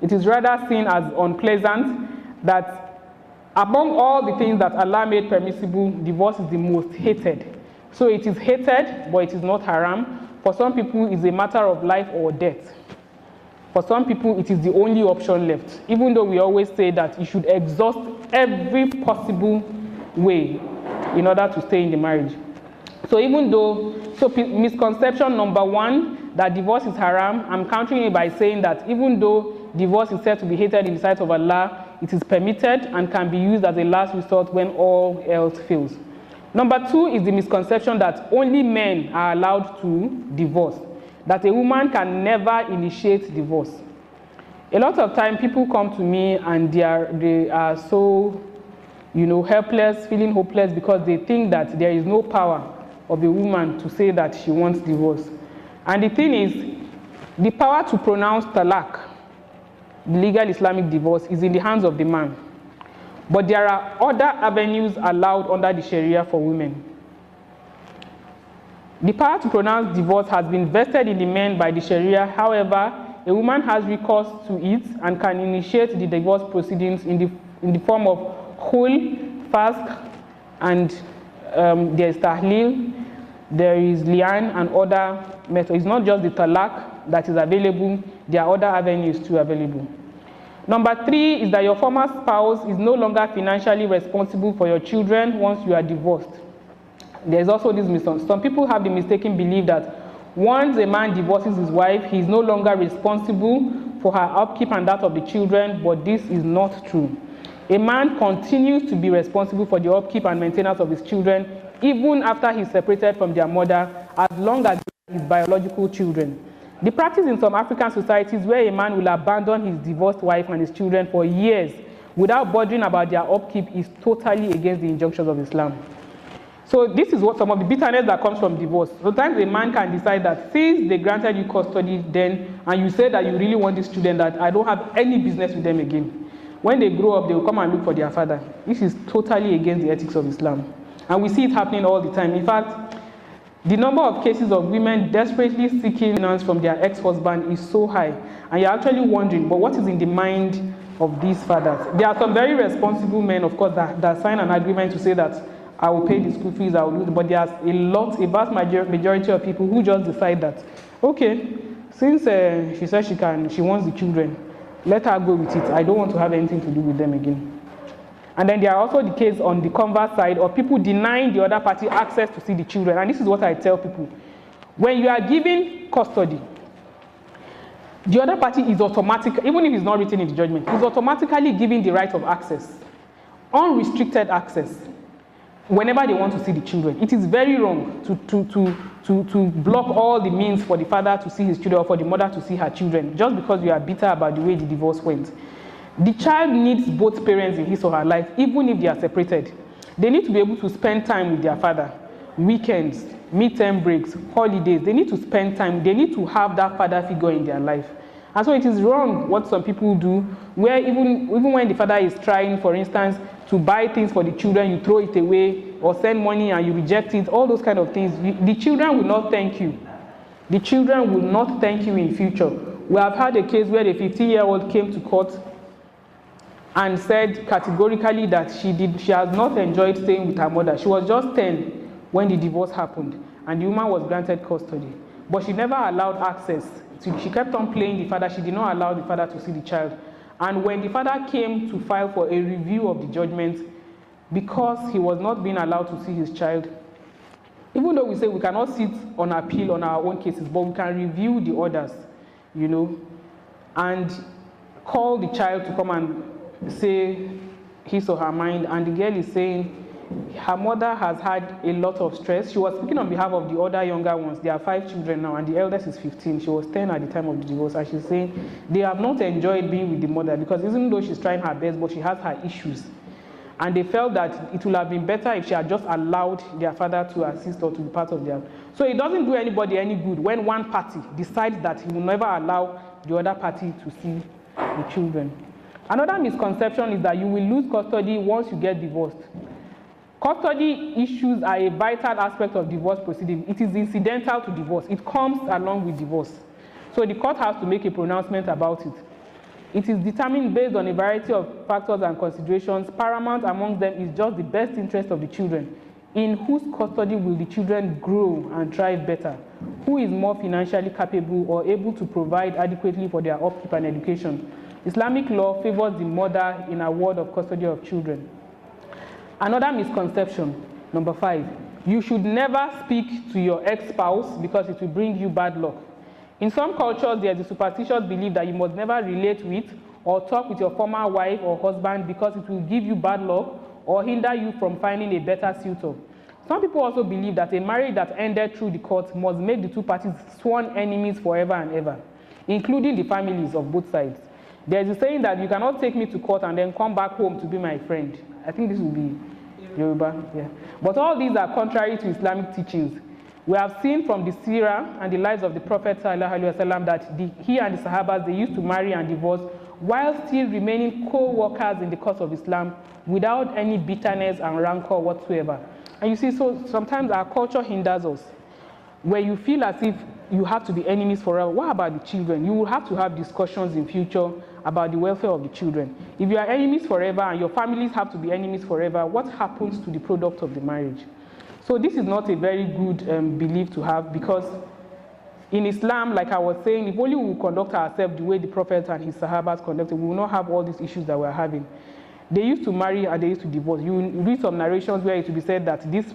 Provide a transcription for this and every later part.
It is rather seen as unpleasant that among all the things that Allah made permissible, divorce is the most hated. So it is hated, but it is not haram. For some people, it's a matter of life or death. For some people, it is the only option left, even though we always say that you should exhaust every possible way in order to stay in the marriage. So misconception number one, that divorce is haram, I'm countering it by saying that even though divorce is said to be hated in the sight of Allah, it is permitted and can be used as a last resort when all else fails. Number two is the misconception that only men are allowed to divorce, that a woman can never initiate divorce. A lot of time people come to me and they are so, helpless, feeling hopeless because they think that there is no power of a woman to say that she wants divorce. And the thing is, the power to pronounce talaq, legal Islamic divorce, is in the hands of the man. But there are other avenues allowed under the Sharia for women. The power to pronounce divorce has been vested in the men by the Sharia. However, a woman has recourse to it and can initiate the divorce proceedings in the form of khul, fasq, and there is tahlil, there is li'an, and other methods. It's not just the talaq that is available, there are other avenues too available. Number three is that your former spouse is no longer financially responsible for your children once you are divorced. There's also this misconception. Some people have the mistaken belief that once a man divorces his wife, he is no longer responsible for her upkeep and that of the children, but this is not true. A man continues to be responsible for the upkeep and maintenance of his children even after he's separated from their mother, as long as they are his biological children. The practice in some African societies where a man will abandon his divorced wife and his children for years without bothering about their upkeep is totally against the injunctions of Islam. So this is what some of the bitterness that comes from divorce. Sometimes a man can decide that since they granted you custody then, and you say that you really want these children, that I don't have any business with them again. When they grow up, they will come and look for their father. This is totally against the ethics of Islam. And we see it happening all the time. In fact, the number of cases of women desperately seeking finance from their ex-husband is so high. And you're actually wondering, but what is in the mind of these fathers? There are some very responsible men, of course, that sign an agreement to say that I will pay the school fees, I will do it. But there's a vast majority of people who just decide that, okay, since she says she wants the children, let her go with it. I don't want to have anything to do with them again. And then there are also the case on the converse side of people denying the other party access to see the children. And this is what I tell people. When you are giving custody, the other party is automatic, even if it's not written in the judgment, is automatically giving the right of access, unrestricted access, whenever they want to see the children. It is very wrong to block all the means for the father to see his children or for the mother to see her children just because you are bitter about the way the divorce went. The child needs both parents in his or her life, even if they are separated. They need to be able to spend time with their father. Weekends, midterm breaks, holidays, they need to spend time. They need to have that father figure in their life. And so it is wrong what some people do, where even when the father is trying, for instance, to buy things for the children, you throw it away, or send money and you reject it, all those kind of things. The children will not thank you. The children will not thank you in future. We have had a case where a 15-year-old came to court and said categorically that she has not enjoyed staying with her mother. She was just 10 when the divorce happened, and the woman was granted custody. But she never allowed access. She kept on playing the father. She did not allow the father to see the child. And when the father came to file for a review of the judgment, because he was not being allowed to see his child, even though we say we cannot sit on appeal on our own cases, but we can review the orders, and call the child to come and say his or her mind. And the girl is saying her mother has had a lot of stress. She was speaking on behalf of the other younger ones. There are 5 children now, and the eldest is 15. She was 10 at the time of the divorce, and she's saying they have not enjoyed being with the mother because even though she's trying her best, but she has her issues. And they felt that it would have been better if she had just allowed their father to assist or to be part of their... So it doesn't do anybody any good when one party decides that he will never allow the other party to see the children. Another misconception is that you will lose custody once you get divorced. Custody issues are a vital aspect of divorce proceedings. It is incidental to divorce. It comes along with divorce. So the court has to make a pronouncement about it. It is determined based on a variety of factors and considerations. Paramount among them is just the best interest of the children. In whose custody will the children grow and thrive better? Who is more financially capable or able to provide adequately for their upkeep and education? Islamic law favors the mother in award of custody of children. Another misconception, number 5, you should never speak to your ex-spouse because it will bring you bad luck. In some cultures, there is a superstitious belief that you must never relate with or talk with your former wife or husband because it will give you bad luck or hinder you from finding a better suitor. Some people also believe that a marriage that ended through the court must make the two parties sworn enemies forever and ever, including the families of both sides. There is a saying that you cannot take me to court and then come back home to be my friend. I think this will be Yoruba. Yeah. But all these are contrary to Islamic teachings. We have seen from the Sirah and the lives of the Prophet ﷺ that he and the Sahabas, they used to marry and divorce while still remaining co-workers in the cause of Islam without any bitterness and rancor whatsoever. And you see, so sometimes our culture hinders us, where you feel as if you have to be enemies forever. What about the children? You will have to have discussions in future about the welfare of the children. If you are enemies forever and your families have to be enemies forever, what happens to the product of the marriage? So this is not a very good belief to have, because in Islam, like I was saying, if only we will conduct ourselves the way the Prophet and his Sahabas conducted, we will not have all these issues that we're having. They used to marry and they used to divorce. You read some narrations where it will be said that this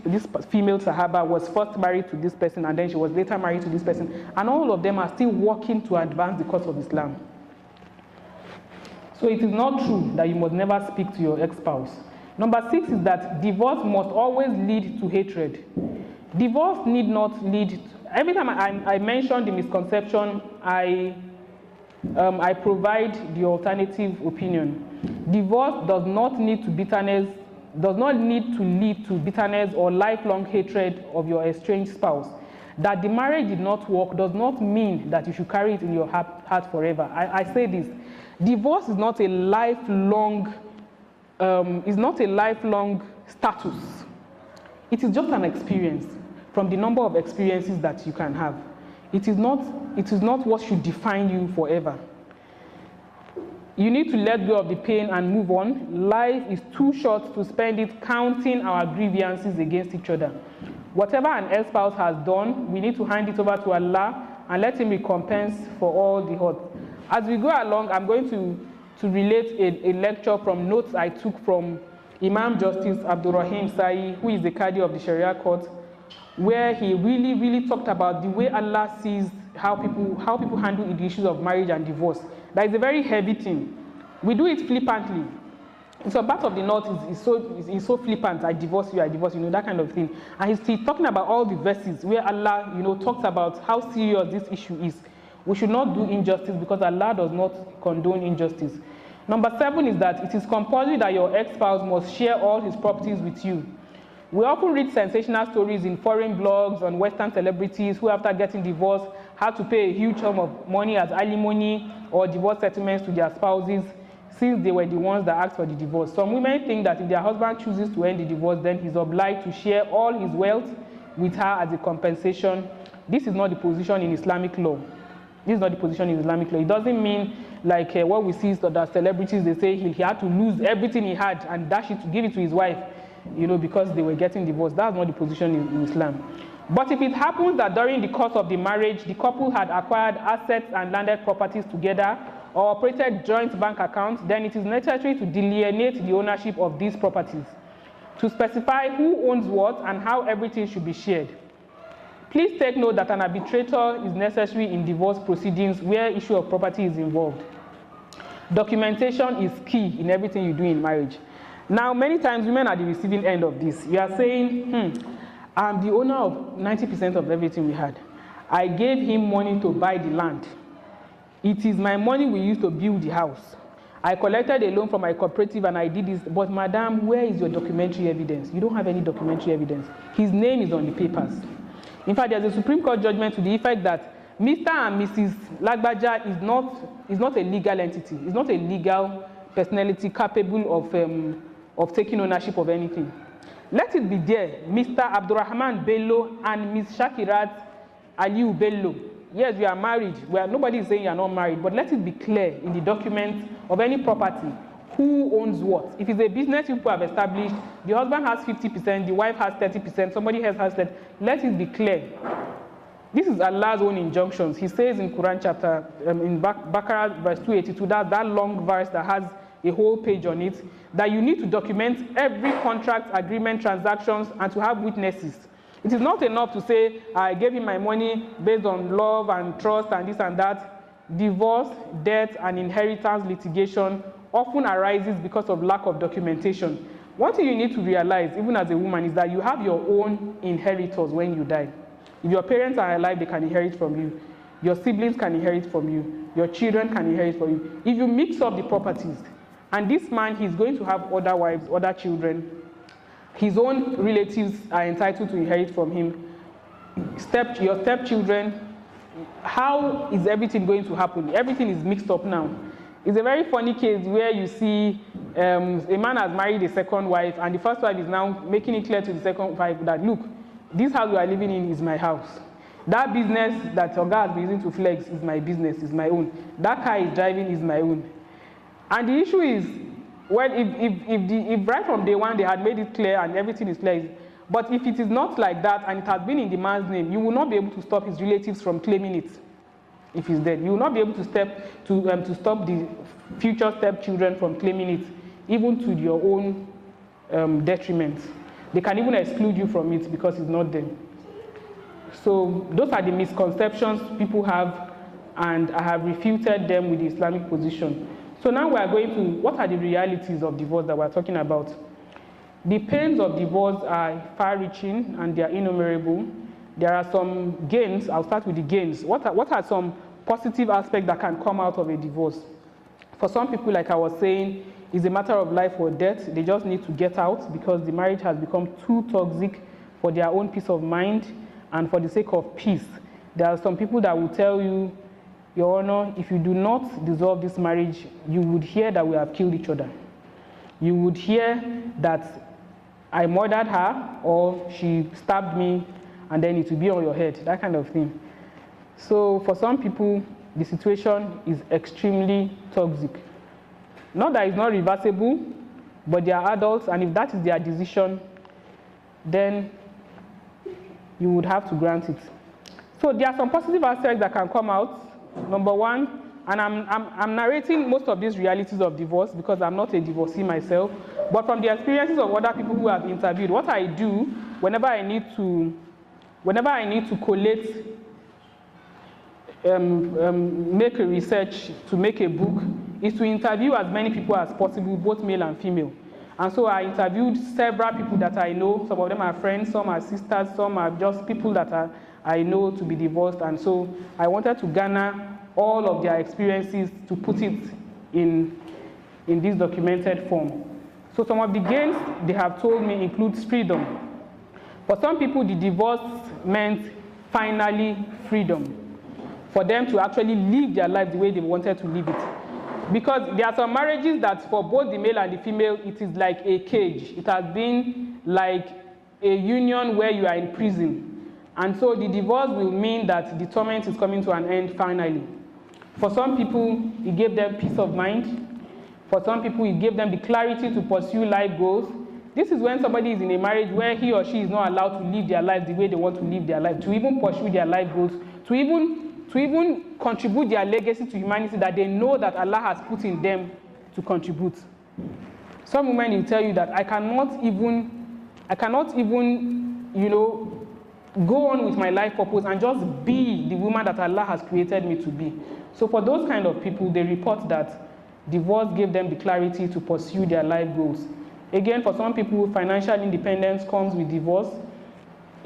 female Sahaba was first married to this person and then she was later married to this person, and all of them are still working to advance the cause of Islam. So it is not true that you must never speak to your ex-spouse. Number 6 is that divorce must always lead to hatred. Divorce need not lead. Every time I mention the misconception, I provide the alternative opinion. Divorce does not need to bitterness, does not need to lead to bitterness or lifelong hatred of your estranged spouse. That the marriage did not work does not mean that you should carry it in your heart forever. I say this: divorce is not a lifelong. Is not a lifelong status. It is just an experience from the number of experiences that you can have. It is not what should define you forever. You need to let go of the pain and move on. Life is too short to spend it counting our grievances against each other. Whatever an ex-spouse has done, we need to hand it over to Allah and let Him recompense for all the hurt. As we go along, I'm going to relate a lecture from notes I took from Imam Justice Abdurrahim Sai, who is the Qadi of the Sharia court, where he really talked about the way Allah sees how people handle the issues of marriage and divorce. That is a very heavy thing. We do it flippantly. In some part of the north is so flippant. I divorce you, that kind of thing. And he's talking about all the verses where Allah, talks about how serious this issue is. We should not do injustice because Allah does not condone injustice. Number 7 is that it is compulsory that your ex-spouse must share all his properties with you. We often read sensational stories in foreign blogs on Western celebrities who, after getting divorced, had to pay a huge sum of money as alimony or divorce settlements to their spouses, since they were the ones that asked for the divorce. Some women think that if their husband chooses to end the divorce, then he's obliged to share all his wealth with her as a compensation. This is not the position in Islamic law. This is not the position in Islamic law. It doesn't mean like what we see is that celebrities, they say he had to lose everything he had and dash it to give it to his wife, because they were getting divorced. That's not the position in Islam. But if it happens that during the course of the marriage, the couple had acquired assets and landed properties together or operated joint bank accounts, then it is necessary to delineate the ownership of these properties, to specify who owns what and how everything should be shared. Please take note that an arbitrator is necessary in divorce proceedings where issue of property is involved. Documentation is key in everything you do in marriage. Now, many times women are the receiving end of this. You are saying, I'm the owner of 90% of everything we had. I gave him money to buy the land. It is my money we used to build the house. I collected a loan from my cooperative and I did this. But madam, where is your documentary evidence? You don't have any documentary evidence. His name is on the papers. In fact, there's a Supreme Court judgment to the effect that Mr. and Mrs. Lagbaja is not a legal entity. It's not a legal personality capable of taking ownership of anything. Let it be there, Mr. Abdurrahman Bello and Ms. Shakirat Aliu Bello. yes, you are married. Nobody is saying you are not married, but let it be clear in the document of any property who owns what. If it's a business people have established, the husband has 50%, the wife has 30%, somebody else has that. Let it be clear. This is Allah's own injunctions. He says in Quran chapter, in Baqarah verse 282, that long verse that has a whole page on it, that you need to document every contract, agreement, transactions, and to have witnesses. It is not enough to say, I gave him my money based on love and trust and this and that. Divorce, death, and inheritance litigation often arises because of lack of documentation. One thing you need to realize, even as a woman, is that you have your own inheritors when you die. If your parents are alive, they can inherit from you. Your siblings can inherit from you. Your children can inherit from you. If you mix up the properties, and this man, he's going to have other wives, other children, his own relatives are entitled to inherit from him. Your stepchildren, how is everything going to happen? Everything is mixed up now. It's a very funny case where you see a man has married a second wife, and the first wife is now making it clear to the second wife that, look, this house we are living in is my house. That business that your guy has been using to flex is my business, is my own. That car is driving is my own. And the issue is, well, if right from day one they had made it clear and everything is clear, but if it is not like that and it has been in the man's name, you will not be able to stop his relatives from claiming it if he's dead. You will not be able to stop the future stepchildren from claiming it, even to your own detriment. They can even exclude you from it because it's not them. So those are the misconceptions people have, and I have refuted them with the Islamic position. So now we are going to, what are the realities of divorce that we're talking about? The pains of divorce are far-reaching and they are innumerable. There are some gains. I'll start with the gains. What are some positive aspects that can come out of a divorce? For some people, like I was saying, it's a matter of life or death. They just need to get out because the marriage has become too toxic for their own peace of mind and for the sake of peace. There are some people that will tell you, Your Honor, if you do not dissolve this marriage, you would hear that we have killed each other. You would hear that I murdered her or she stabbed me and then it will be on your head, that kind of thing. So for some people, the situation is extremely toxic. Not that it's not reversible, but they are adults, and if that is their decision, then you would have to grant it. So there are some positive aspects that can come out. Number one, and I'm narrating most of these realities of divorce because I'm not a divorcee myself, but from the experiences of other people who have interviewed, what I do whenever I need to collate, make a research to make a book, is to interview as many people as possible, both male and female. And so I interviewed several people that I know. Some of them are friends, some are sisters, some are just people that I know to be divorced. And so I wanted to garner all of their experiences to put it in this documented form. So some of the gains they have told me includes freedom. For some people, the divorce meant finally freedom, for them to actually live their life the way they wanted to live it. Because there are some marriages that for both the male and the female, it is like a cage. It has been like a union where you are in prison. And so the divorce will mean that the torment is coming to an end finally. For some people, it gave them peace of mind. For some people, it gave them the clarity to pursue life goals. This is when somebody is in a marriage where he or she is not allowed to live their life the way they want to live their life, to even pursue their life goals, to even contribute their legacy to humanity that they know that Allah has put in them to contribute. Some women will tell you that I cannot even, go on with my life purpose and just be the woman that Allah has created me to be. So for those kind of people, they report that divorce gave them the clarity to pursue their life goals. Again, for some people, financial independence comes with divorce.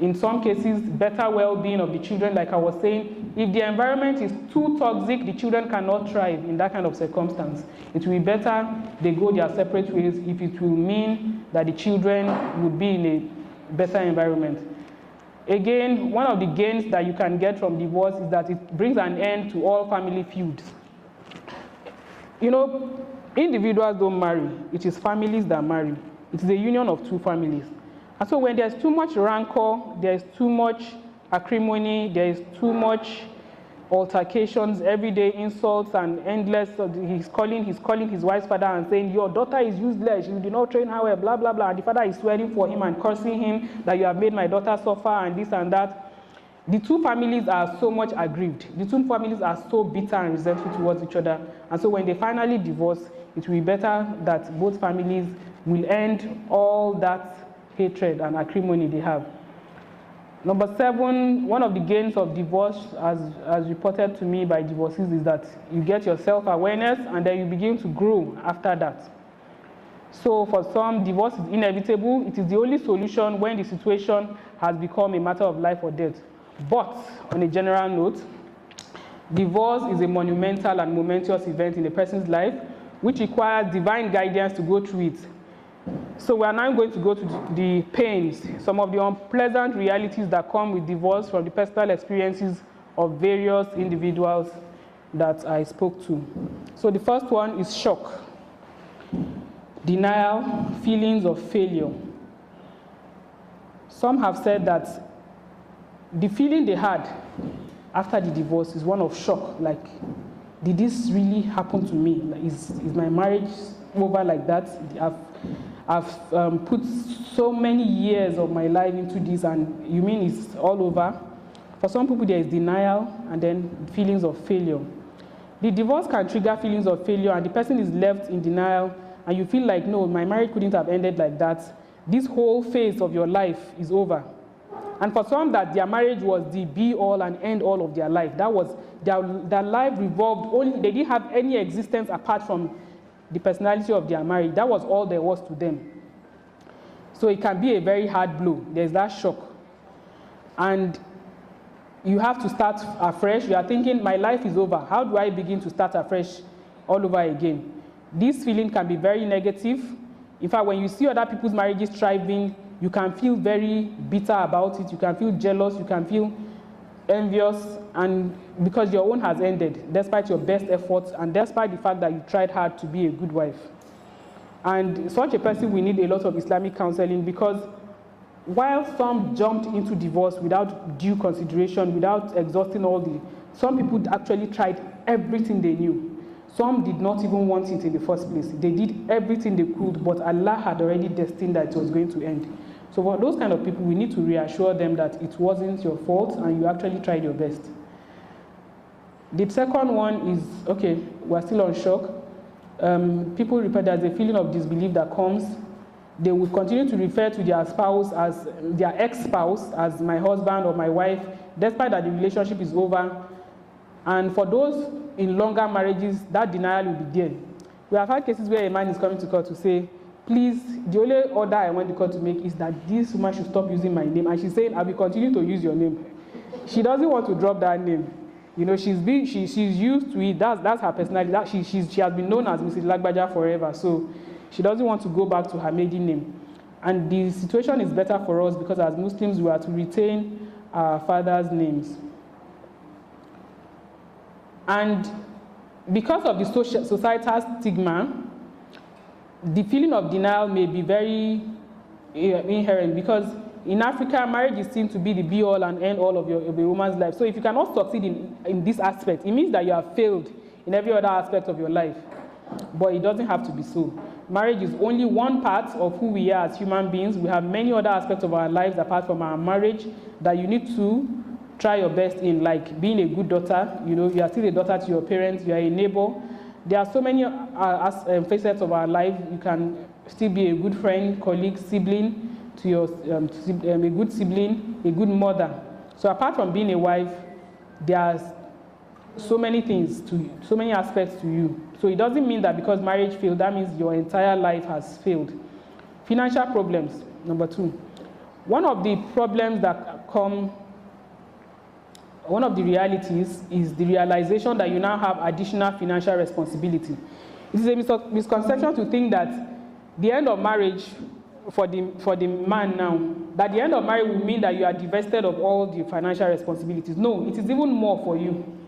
In some cases, better well-being of the children, like I was saying. If the environment is too toxic, the children cannot thrive in that kind of circumstance. It will be better they go their separate ways if it will mean that the children would be in a better environment. Again, one of the gains that you can get from divorce is that it brings an end to all family feuds. Individuals don't marry. It is families that marry. It is a union of two families. And so when there's too much rancor, there's too much acrimony, there is too much altercations, everyday insults and endless. He's calling his wife's father and saying, your daughter is useless, you did not train her well, blah, blah, blah. And the father is swearing for him and cursing him that you have made my daughter suffer and this and that. The two families are so much aggrieved. The two families are so bitter and resentful towards each other. And so when they finally divorce, it will be better that both families will end all that hatred and acrimony they have. Number 7, one of the gains of divorce, as reported to me by divorcees, is that you get your self-awareness and then you begin to grow after that. So for some, divorce is inevitable. It is the only solution when the situation has become a matter of life or death. But on a general note, divorce is a monumental and momentous event in a person's life which requires divine guidance to go through it. So we are now going to go to the pains, some of the unpleasant realities that come with divorce from the personal experiences of various individuals that I spoke to. So the first one is shock, denial, feelings of failure. Some have said that the feeling they had after the divorce is one of shock, like, did this really happen to me? Like, is my marriage over like that? I've put so many years of my life into this, and you mean it's all over? For some people, there is denial and then feelings of failure. The divorce can trigger feelings of failure, and the person is left in denial, and you feel like, no, my marriage couldn't have ended like that. This whole phase of your life is over. And for some, that their marriage was the be-all and end-all of their life. That was their life revolved only, they didn't have any existence apart from the personality of their marriage. That was all there was to them. So it can be a very hard blow. There's that shock. And you have to start afresh. You are thinking, my life is over. How do I begin to start afresh all over again? This feeling can be very negative. In fact, when you see other people's marriages thriving, you can feel very bitter about it. You can feel jealous. You can feel envious, and because your own has ended, despite your best efforts and despite the fact that you tried hard to be a good wife. And such a person will need a lot of Islamic counseling, because while some jumped into divorce without due consideration, without exhausting some people actually tried everything they knew. Some did not even want it in the first place. They did everything they could, but Allah had already destined that it was going to end. So for those kind of people, we need to reassure them that it wasn't your fault and you actually tried your best. The second one is, okay, we're still on shock. People report there's a feeling of disbelief that comes. They will continue to refer to their spouse as their ex-spouse, as my husband or my wife, despite that the relationship is over. And for those in longer marriages, that denial will be there. We have had cases where a man is coming to court to say, please, the only order I want the court to make is that this woman should stop using my name. And she's saying, I will continue to use your name. She doesn't want to drop that name. You know, she's used to it. That's her personality. She has been known as Mrs. Lagbaja forever. So she doesn't want to go back to her maiden name. And the situation is better for us because as Muslims, we are to retain our fathers' names. And because of the societal stigma, the feeling of denial may be very inherent, because in Africa, marriage is seen to be the be-all and end-all of a woman's life. So if you cannot succeed in this aspect, it means that you have failed in every other aspect of your life. But it doesn't have to be so. Marriage is only one part of who we are as human beings. We have many other aspects of our lives apart from our marriage that you need to try your best in, like being a good daughter. You know, you are still a daughter to your parents, you are a neighbor. There are so many facets of our life. You can still be a good friend, colleague, sibling to your a good sibling, a good mother. So apart from being a wife, there are so many things to you, so many aspects to you. So it doesn't mean that because marriage failed, that means your entire life has failed. Financial problems, number 2. One of the problems that come, one of the realities is the realization that you now have additional financial responsibility. It is a misconception to think that the end of marriage for the man now, that the end of marriage will mean that you are divested of all the financial responsibilities. No, it is even more for you.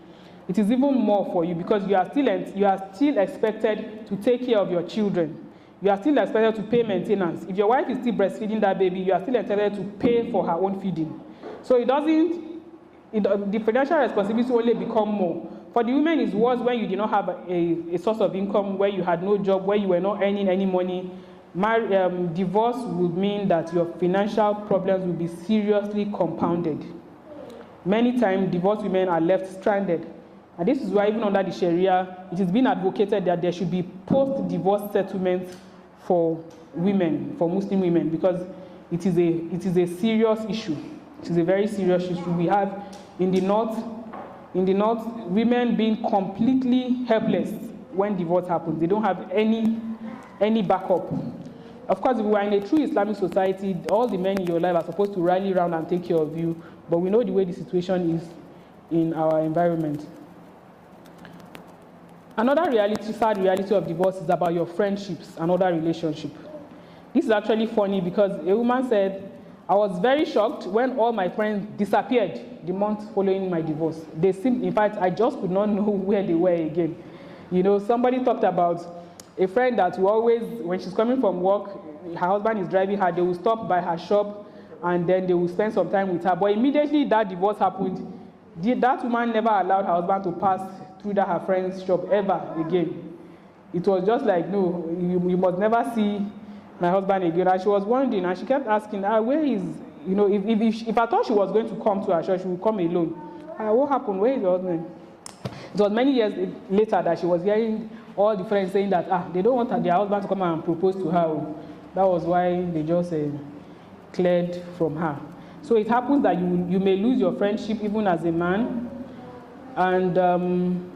It is even more for you because you are still expected to take care of your children. You are still expected to pay maintenance. If your wife is still breastfeeding that baby, you are still entitled to pay for her own feeding. So it the financial responsibility only become more. For the women, it's worse when you did not have a source of income, where you had no job, where you were not earning any money. Divorce would mean that your financial problems will be seriously compounded. Many times, divorced women are left stranded. And this is why even under the Sharia, it is being advocated that there should be post-divorce settlements for women, for Muslim women, because it is a serious issue. It is a very serious issue. We have in the north, women being completely helpless when divorce happens. They don't have any backup. Of course, if we are in a true Islamic society, all the men in your life are supposed to rally around and take care of you, but we know the way the situation is in our environment. Another sad reality of divorce is about your friendships and other relationships. This is actually funny because a woman said, I was very shocked when all my friends disappeared the month following my divorce. They seemed, in fact, I just could not know where they were again. You know, somebody talked about a friend that will always, when she's coming from work, her husband is driving her, they will stop by her shop and then they will spend some time with her. But immediately that divorce happened, that woman never allowed her husband to pass through her friend's shop ever again. It was just like, no, you must never see my husband again. And she was wondering, and she kept asking, where is, you know, if I thought she was going to come to her church, she would come alone. What happened? Where is your husband? It was many years later that she was hearing all the friends saying that they don't want their husband to come and propose to her. That was why they just cleared from her. So it happens that you may lose your friendship even as a man, and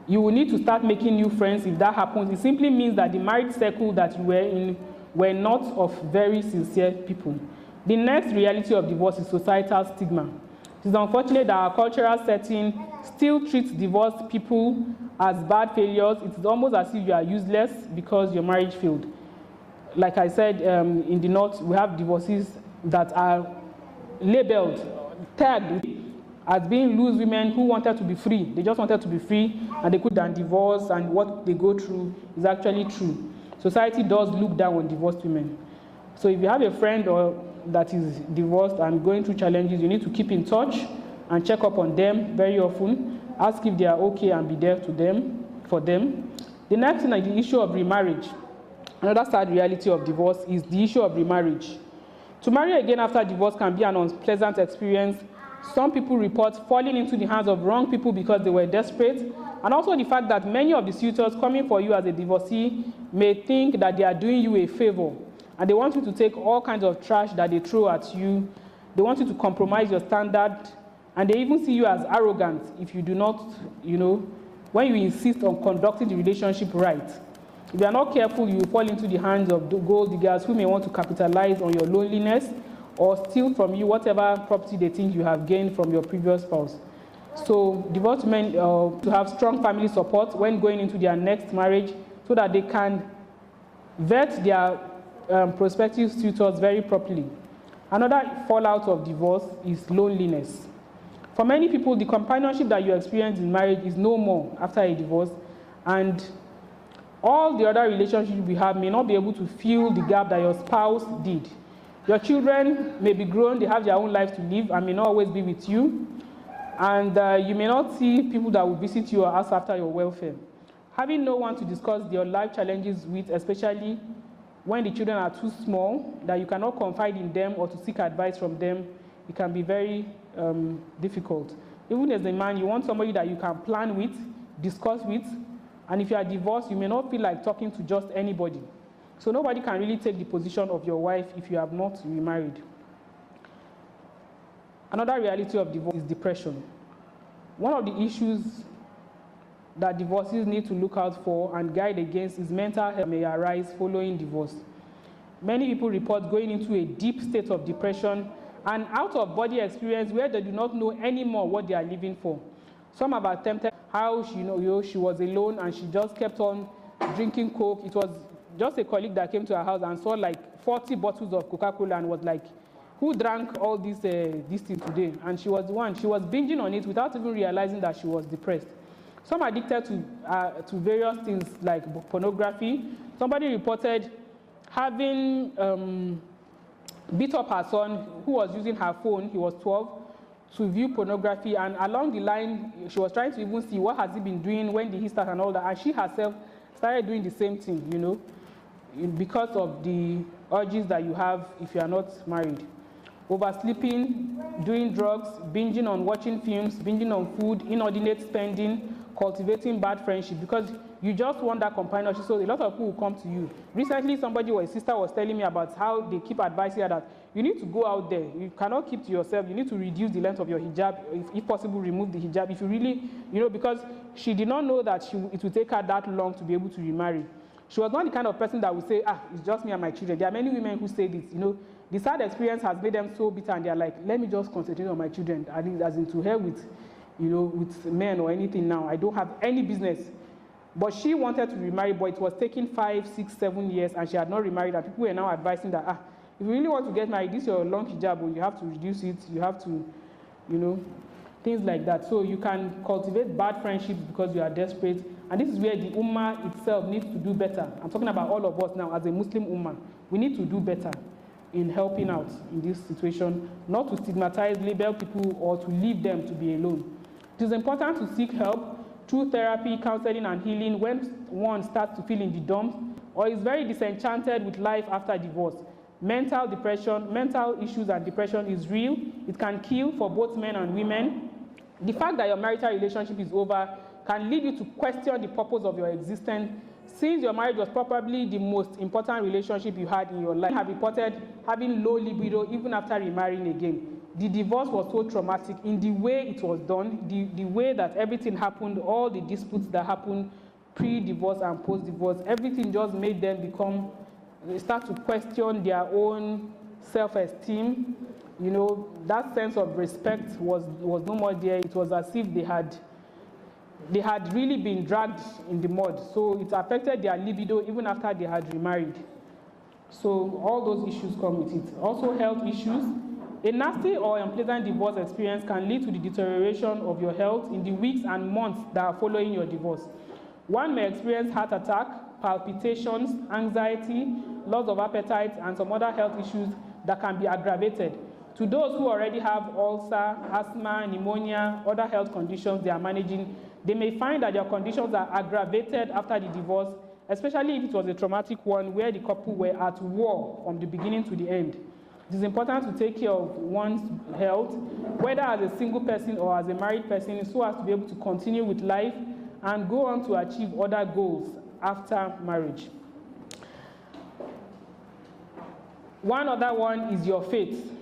you will need to start making new friends if that happens. It simply means that the marriage circle that you were in were not of very sincere people. The next reality of divorce is societal stigma. It is unfortunate that our cultural setting still treats divorced people as bad failures. It is almost as if you are useless because your marriage failed. Like I said, in the north, we have divorcees that are labeled, tagged as being loose women who wanted to be free. They just wanted to be free and they couldn't divorce, and what they go through is actually true. Society does look down on divorced women. So if you have a friend that is divorced and going through challenges, you need to keep in touch and check up on them very often. Ask if they are okay and be there for them. The next thing is the issue of remarriage. Another sad reality of divorce is the issue of remarriage. To marry again after divorce can be an unpleasant experience. Some people report falling into the hands of wrong people because they were desperate, and also the fact that many of the suitors coming for you as a divorcee may think that they are doing you a favor, and they want you to take all kinds of trash that they throw at you. They want you to compromise your standard, and they even see you as arrogant if you do not, when you insist on conducting the relationship right. If you are not careful, you will fall into the hands of gold diggers who may want to capitalize on your loneliness or steal from you whatever property they think you have gained from your previous spouse. So divorced men to have strong family support when going into their next marriage so that they can vet their prospective suitors very properly. Another fallout of divorce is loneliness. For many people, the companionship that you experience in marriage is no more after a divorce, and all the other relationships we have may not be able to fill the gap that your spouse did. Your children may be grown, they have their own lives to live and may not always be with you. And you may not see people that will visit you or ask after your welfare. Having no one to discuss your life challenges with, especially when the children are too small, that you cannot confide in them or to seek advice from them, it can be very difficult. Even as a man, you want somebody that you can plan with, discuss with, and if you are divorced, you may not feel like talking to just anybody. So nobody can really take the position of your wife if you have not remarried. Another reality of divorce is depression. One of the issues that divorcees need to look out for and guide against is mental health may arise following divorce. Many people report going into a deep state of depression and out-of-body experience where they do not know anymore what they are living for. Some have attempted how she was alone and she just kept on drinking Coke. It was just a colleague that came to her house and saw like 40 bottles of Coca-Cola and was like, who drank all this thing today? And she was the one. She was binging on it without even realizing that she was depressed. Some are addicted to various things like pornography. Somebody reported having beat up her son who was using her phone. He was 12. to view pornography, and along the line, she was trying to even see what has he been doing, when did he start and all that, and she herself started doing the same thing, you know, because of the urges that you have if you are not married. Oversleeping, doing drugs, binging on watching films, binging on food, inordinate spending, cultivating bad friendship, because you just want that companionship. So a lot of people will come to you. Recently, somebody or a sister was telling me about how they keep advising her that you need to go out there. You cannot keep to yourself. You need to reduce the length of your hijab. If possible, remove the hijab. If you really, you know, because she did not know that it would take her that long to be able to remarry. She was not the kind of person that would say, it's just me and my children. There are many women who say this, you know. The sad experience has made them so bitter, and they're like, let me just concentrate on my children, as in to hell with, you know, with men or anything now. I don't have any business. But she wanted to remarry, but it was taking 5, 6, 7 years, and she had not remarried. And people were now advising that, if you really want to get married, this is your long hijab, you have to reduce it, you have to, you know, things like that. So you can cultivate bad friendships because you are desperate. And this is where the Ummah itself needs to do better. I'm talking about all of us now as a Muslim Ummah. We need to do better in helping out in this situation, not to stigmatize, label people, or to leave them to be alone. It is important to seek help through therapy, counseling, and healing when one starts to feel in the dumps or is very disenchanted with life after divorce. Mental depression, mental issues and depression is real. It can kill for both men and women. The fact that your marital relationship is over can lead you to question the purpose of your existence, since your marriage was probably the most important relationship you had in your life. You have reported having low libido even after remarrying again. The divorce was so traumatic in the way it was done, the way that everything happened, all the disputes that happened pre-divorce and post-divorce, everything just made them start to question their own self-esteem. You know, that sense of respect was no more there. It was as if they had really been dragged in the mud. So it affected their libido even after they had remarried. So all those issues come with it. Also health issues. A nasty or unpleasant divorce experience can lead to the deterioration of your health in the weeks and months that are following your divorce. One may experience heart attack, palpitations, anxiety, loss of appetite, and some other health issues that can be aggravated. To those who already have ulcer, asthma, pneumonia, other health conditions they are managing, they may find that their conditions are aggravated after the divorce, especially if it was a traumatic one where the couple were at war from the beginning to the end. It is important to take care of one's health, whether as a single person or as a married person, so as to be able to continue with life and go on to achieve other goals after marriage. One other one is your faith.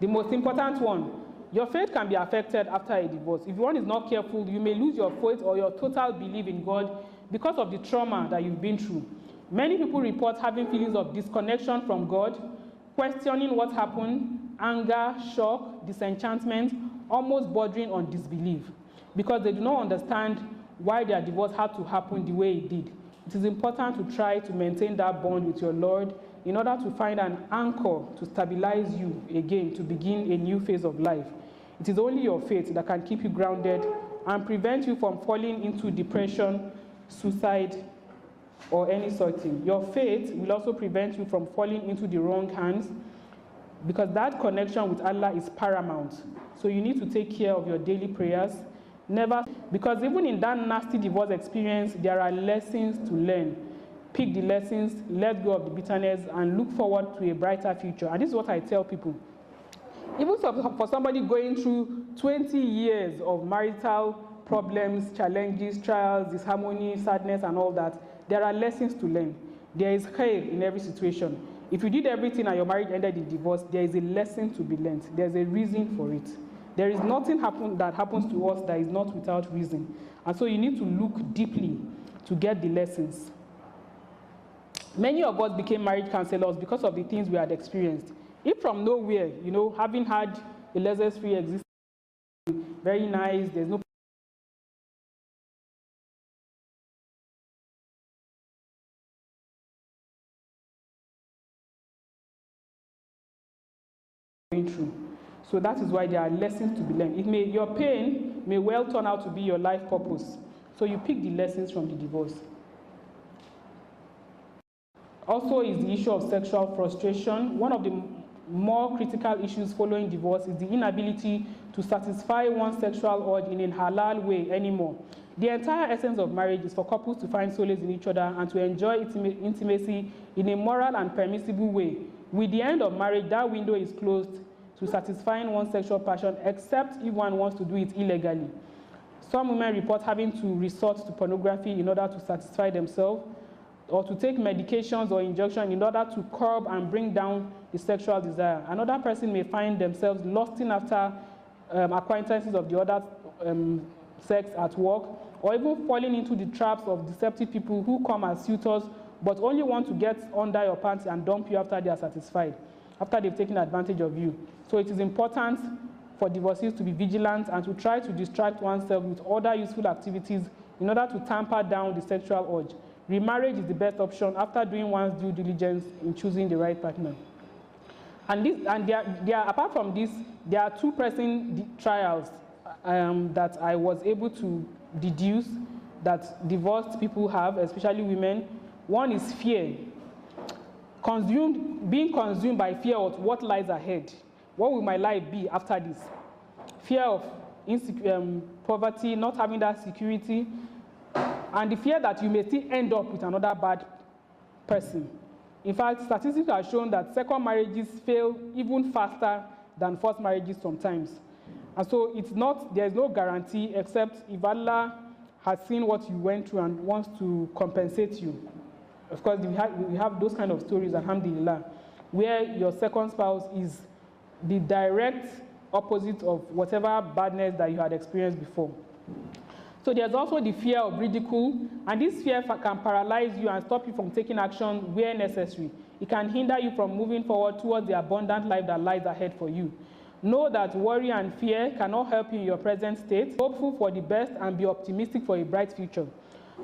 The most important one. Your faith can be affected after a divorce. If one is not careful, you may lose your faith or your total belief in God because of the trauma that you've been through. Many people report having feelings of disconnection from God, questioning what happened, anger, shock, disenchantment, almost bordering on disbelief, because they do not understand why their divorce had to happen the way it did. It is important to try to maintain that bond with your Lord in order to find an anchor to stabilize you again, to begin a new phase of life. It is only your faith that can keep you grounded and prevent you from falling into depression, suicide, or any such thing. Your faith will also prevent you from falling into the wrong hands, because that connection with Allah is paramount. So you need to take care of your daily prayers. Because even in that nasty divorce experience, there are lessons to learn. Pick the lessons, let go of the bitterness, and look forward to a brighter future. And this is what I tell people. Even for somebody going through 20 years of marital problems, challenges, trials, disharmony, sadness, and all that, there are lessons to learn. There is khair in every situation. If you did everything and your marriage ended in divorce, there is a lesson to be learned. There's a reason for it. There is nothing that happens to us that is not without reason. And so you need to look deeply to get the lessons. Many of us became marriage counselors because of the things we had experienced. If from nowhere, you know, having had a lessons-free existence, very nice, there's no going through. So that is why there are lessons to be learned. Your pain may well turn out to be your life purpose. So you pick the lessons from the divorce. Also is the issue of sexual frustration. One of the more critical issues following divorce is the inability to satisfy one's sexual urge in a halal way anymore. The entire essence of marriage is for couples to find solace in each other and to enjoy intimacy in a moral and permissible way. With the end of marriage, that window is closed to satisfying one's sexual passion, except if one wants to do it illegally. Some women report having to resort to pornography in order to satisfy themselves, or to take medications or injections in order to curb and bring down the sexual desire. Another person may find themselves lusting after acquaintances of the other sex at work, or even falling into the traps of deceptive people who come as suitors but only want to get under your pants and dump you after they are satisfied, after they've taken advantage of you. So it is important for divorcees to be vigilant and to try to distract oneself with other useful activities in order to tamper down the sexual urge. Remarriage is the best option after doing one's due diligence in choosing the right partner. Apart from this, there are two pressing trials that I was able to deduce that divorced people have, especially women. One is fear. Being consumed by fear of what lies ahead. What will my life be after this? Fear of poverty, not having that security, and the fear that you may still end up with another bad person. In fact, statistics have shown that second marriages fail even faster than first marriages sometimes. And so there's no guarantee except if Allah has seen what you went through and wants to compensate you. Of course, we have those kind of stories, alhamdulillah, where your second spouse is the direct opposite of whatever badness that you had experienced before. So there's also the fear of ridicule, and this fear can paralyze you and stop you from taking action where necessary. It can hinder you from moving forward towards the abundant life that lies ahead for you. Know that worry and fear cannot help you in your present state. Hopeful for the best and be optimistic for a bright future.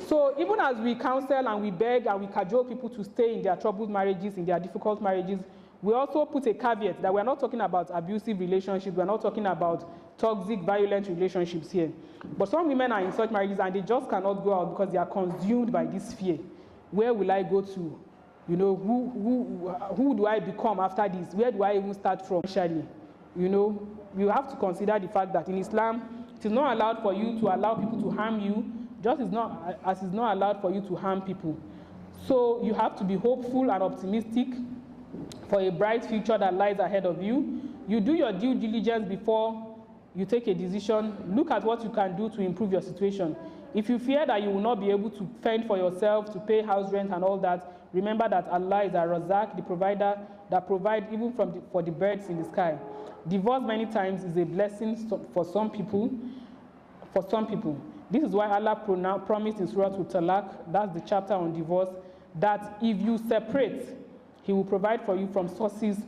So even as we counsel and we beg and we cajole people to stay in their troubled marriages, in their difficult marriages, we also put a caveat that we're not talking about abusive relationships, we're not talking about toxic, violent relationships here. But some women are in such marriages and they just cannot go out because they are consumed by this fear. Where will I go to? You know, who do I become after this? Where do I even start from? You know, you have to consider the fact that in Islam, it is not allowed for you to allow people to harm you, just as it's not allowed for you to harm people. So you have to be hopeful and optimistic for a bright future that lies ahead of you. You do your due diligence before you take a decision. Look at what you can do to improve your situation. If you fear that you will not be able to fend for yourself, to pay house rent and all that, remember that Allah is a Razak, the provider that provides even for the birds in the sky. Divorce many times is a blessing for some people. This is why Allah promised in Surah Al-Talaq, that's the chapter on divorce, that if you separate, He will provide for you from sources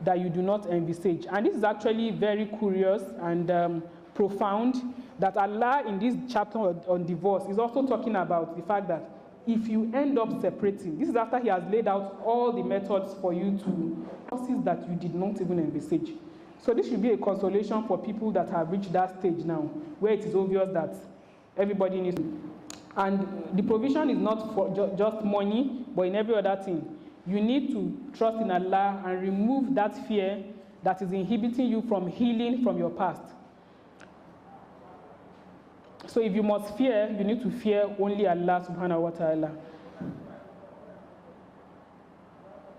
that you do not envisage. And this is actually very curious and profound, that Allah in this chapter on divorce is also talking about the fact that if you end up separating, this is after He has laid out all the methods for you to sources that you did not even envisage. So this should be a consolation for people that have reached that stage now, where it is obvious that everybody needs to. And the provision is not for just money, but in every other thing. You need to trust in Allah and remove that fear that is inhibiting you from healing from your past. So if you must fear, you need to fear only Allah subhanahu wa ta'ala.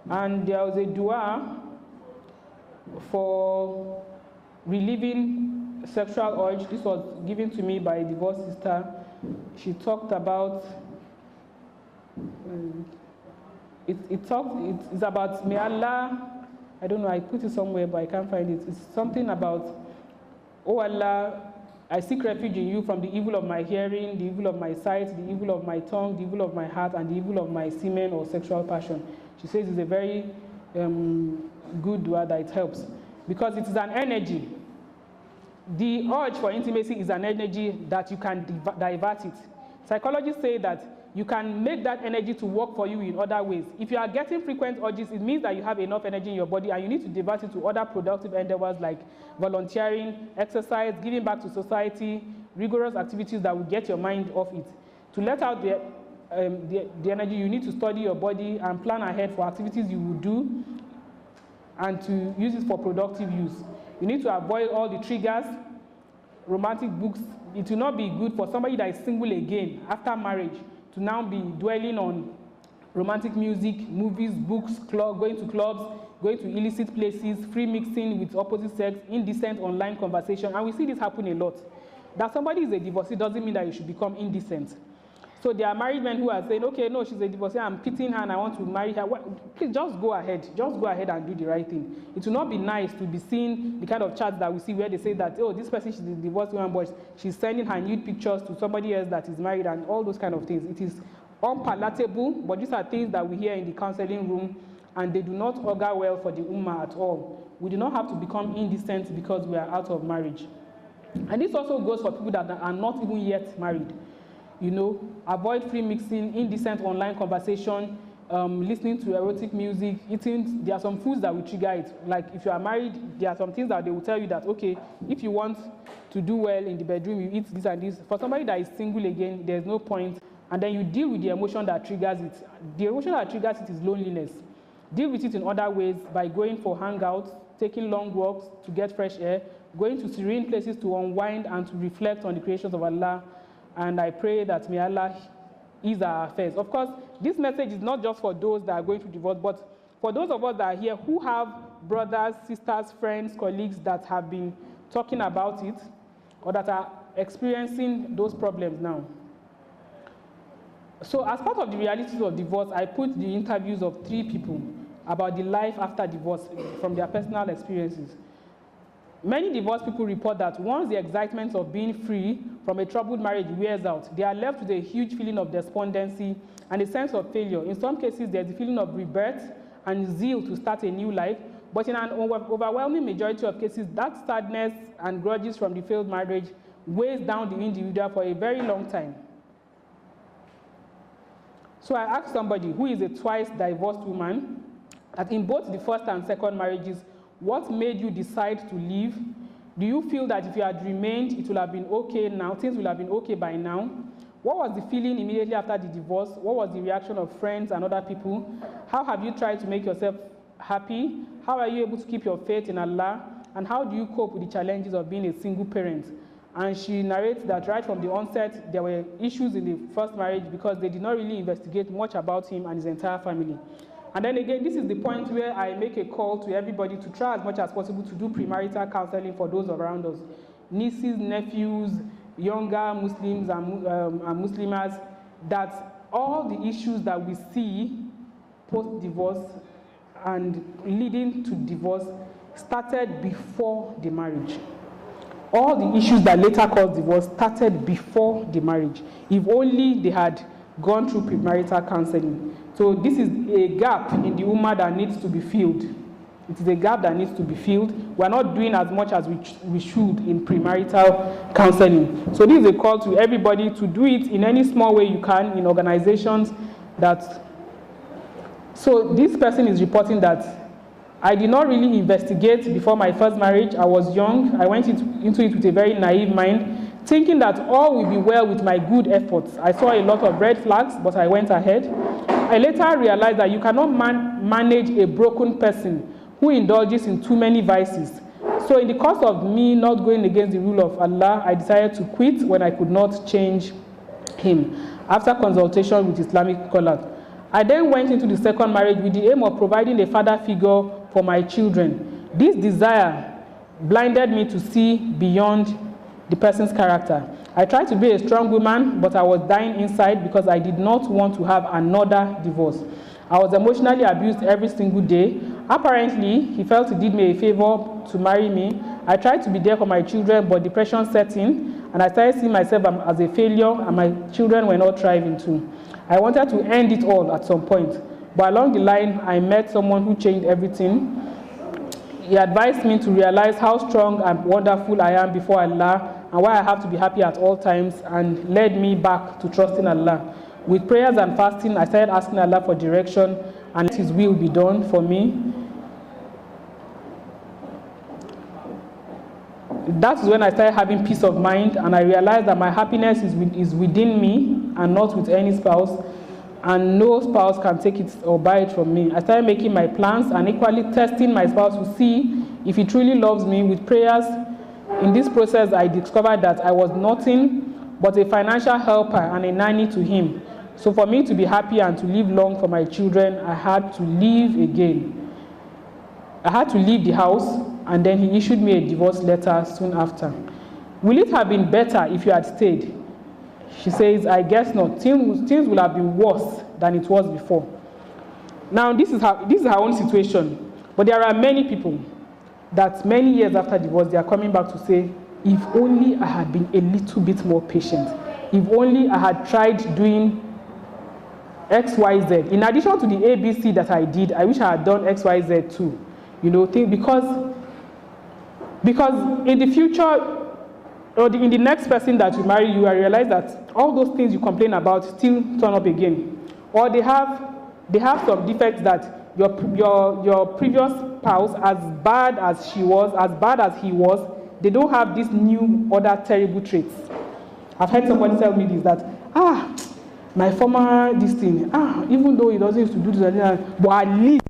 And there was a dua for relieving sexual urge. This was given to me by a divorced sister. She talked about it's about, may Allah, I don't know, I put it somewhere but I can't find it. It's something about, oh Allah, I seek refuge in you from the evil of my hearing, the evil of my sight, the evil of my tongue, the evil of my heart, and the evil of my semen or sexual passion. She says it's a very good dua that it helps, because it is an energy. The urge for intimacy is an energy that you can divert it. Psychologists say that you can make that energy to work for you in other ways. If you are getting frequent urges, it means that you have enough energy in your body and you need to divert it to other productive endeavors like volunteering, exercise, giving back to society, rigorous activities that will get your mind off it. To let out the energy, you need to study your body and plan ahead for activities you will do and to use it for productive use. You need to avoid all the triggers, romantic books. It will not be good for somebody that is single again after marriage to now be dwelling on romantic music, movies, books, going to clubs, going to illicit places, free mixing with opposite sex, indecent online conversation. And we see this happen a lot. That somebody is a divorcee doesn't mean that you should become indecent. So there are married men who are saying, okay, no, she's a divorcee, I'm pitying her and I want to marry her. Well, please just go ahead. Just go ahead and do the right thing. It will not be nice to be seeing the kind of chats that we see where they say that, oh, this person, she's a divorced woman, but she's sending her nude pictures to somebody else that is married and all those kind of things. It is unpalatable, but these are things that we hear in the counseling room and they do not augur well for the ummah at all. We do not have to become indecent because we are out of marriage. And this also goes for people that are not even yet married. You know, avoid free mixing, indecent online conversation, listening to erotic music, eating. There are some foods that will trigger it. Like if you are married, there are some things that they will tell you that, okay, if you want to do well in the bedroom, you eat this and this. For somebody that is single again, there's no point. And then you deal with the emotion that triggers it. The emotion that triggers it is loneliness. Deal with it in other ways by going for hangouts, taking long walks to get fresh air, going to serene places to unwind and to reflect on the creations of Allah. And I pray that may Allah ease our affairs. Of course, this message is not just for those that are going through divorce, but for those of us that are here who have brothers, sisters, friends, colleagues that have been talking about it or that are experiencing those problems now. So as part of the realities of divorce, I put the interviews of 3 people about the life after divorce from their personal experiences. Many divorced people report that once the excitement of being free from a troubled marriage wears out, they are left with a huge feeling of despondency and a sense of failure. In some cases, there's a feeling of rebirth and zeal to start a new life, but in an overwhelming majority of cases, that sadness and grudges from the failed marriage weighs down the individual for a very long time. So I asked somebody who is a twice divorced woman that in both the first and second marriages, what made you decide to leave? Do you feel that if you had remained, it would have been okay now, things would have been okay by now? What was the feeling immediately after the divorce? What was the reaction of friends and other people? How have you tried to make yourself happy? How are you able to keep your faith in Allah? And how do you cope with the challenges of being a single parent? And she narrates that right from the onset, there were issues in the first marriage because they did not really investigate much about him and his entire family. And then again, this is the point where I make a call to everybody to try as much as possible to do premarital counseling for those around us. Nieces, nephews, younger Muslims and Muslimas, that all the issues that we see post-divorce and leading to divorce started before the marriage. All the issues that later caused divorce started before the marriage. If only they had gone through premarital counseling. So this is a gap in the ummah that needs to be filled. It is a gap that needs to be filled. We are not doing as much as we should in premarital counseling. So this is a call to everybody to do it in any small way you can in organizations that. So this person is reporting that I did not really investigate before my first marriage. I was young. I went into it with a very naive mind, thinking that all will be well with my good efforts. I saw a lot of red flags, but I went ahead. I later realized that you cannot manage a broken person who indulges in too many vices. So in the course of me not going against the rule of Allah, I decided to quit when I could not change him after consultation with Islamic scholars. I then went into the second marriage with the aim of providing a father figure for my children. This desire blinded me to see beyond the person's character. I tried to be a strong woman, but I was dying inside because I did not want to have another divorce. I was emotionally abused every single day. Apparently, he felt he did me a favor to marry me. I tried to be there for my children, but depression set in, and I started seeing myself as a failure, and my children were not thriving too. I wanted to end it all at some point, but along the line, I met someone who changed everything. He advised me to realize how strong and wonderful I am before Allah and why I have to be happy at all times, and led me back to trusting Allah. With prayers and fasting, I started asking Allah for direction and let His will be done for me. That is when I started having peace of mind, and I realized that my happiness is within me and not with any spouse. and no spouse can take it or buy it from me. I started making my plans and equally testing my spouse to see if he truly loves me with prayers. In this process, I discovered that I was nothing but a financial helper and a nanny to him. So for me to be happy and to live long for my children, I had to leave again. I had to leave the house, and then he issued me a divorce letter soon after. Will it have been better if you had stayed? She says, I guess not. Things would have been worse than it was before. Now, this is her own situation. But there are many people that many years after divorce, they are coming back to say, if only I had been a little bit more patient. If only I had tried doing X, Y, Z. In addition to the ABC that I did, I wish I had done X, Y, Z too. You know, because in the future, or in the next person that you marry, you will realize that all those things you complain about still turn up again. Or they have some defects that your previous spouse, as bad as she was, as bad as he was, they don't have these new other terrible traits. I've heard somebody tell me this, that, my former this thing, even though he doesn't used to do this, but at least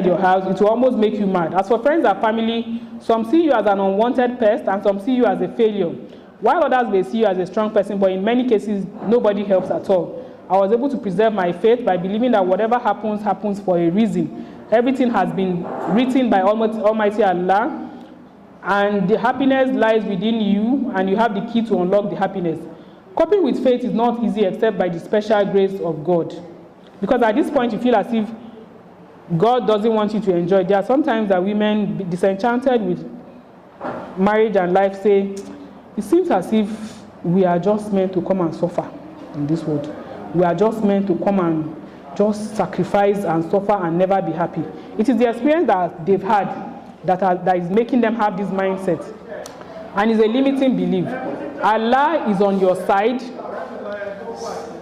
your house, it will almost make you mad. As for friends and family, some see you as an unwanted pest and some see you as a failure, while others may see you as a strong person, but in many cases, nobody helps at all. I was able to preserve my faith by believing that whatever happens, happens for a reason. Everything has been written by Almighty Allah, and the happiness lies within you, and you have the key to unlock the happiness. Coping with faith is not easy except by the special grace of God. Because at this point, you feel as if God doesn't want you to enjoy. There are sometimes that women disenchanted with marriage and life say, it seems as if we are just meant to come and suffer in this world. We are just meant to come and just sacrifice and suffer and never be happy. It is the experience that they've had that is making them have this mindset. And it's a limiting belief. Allah is on your side.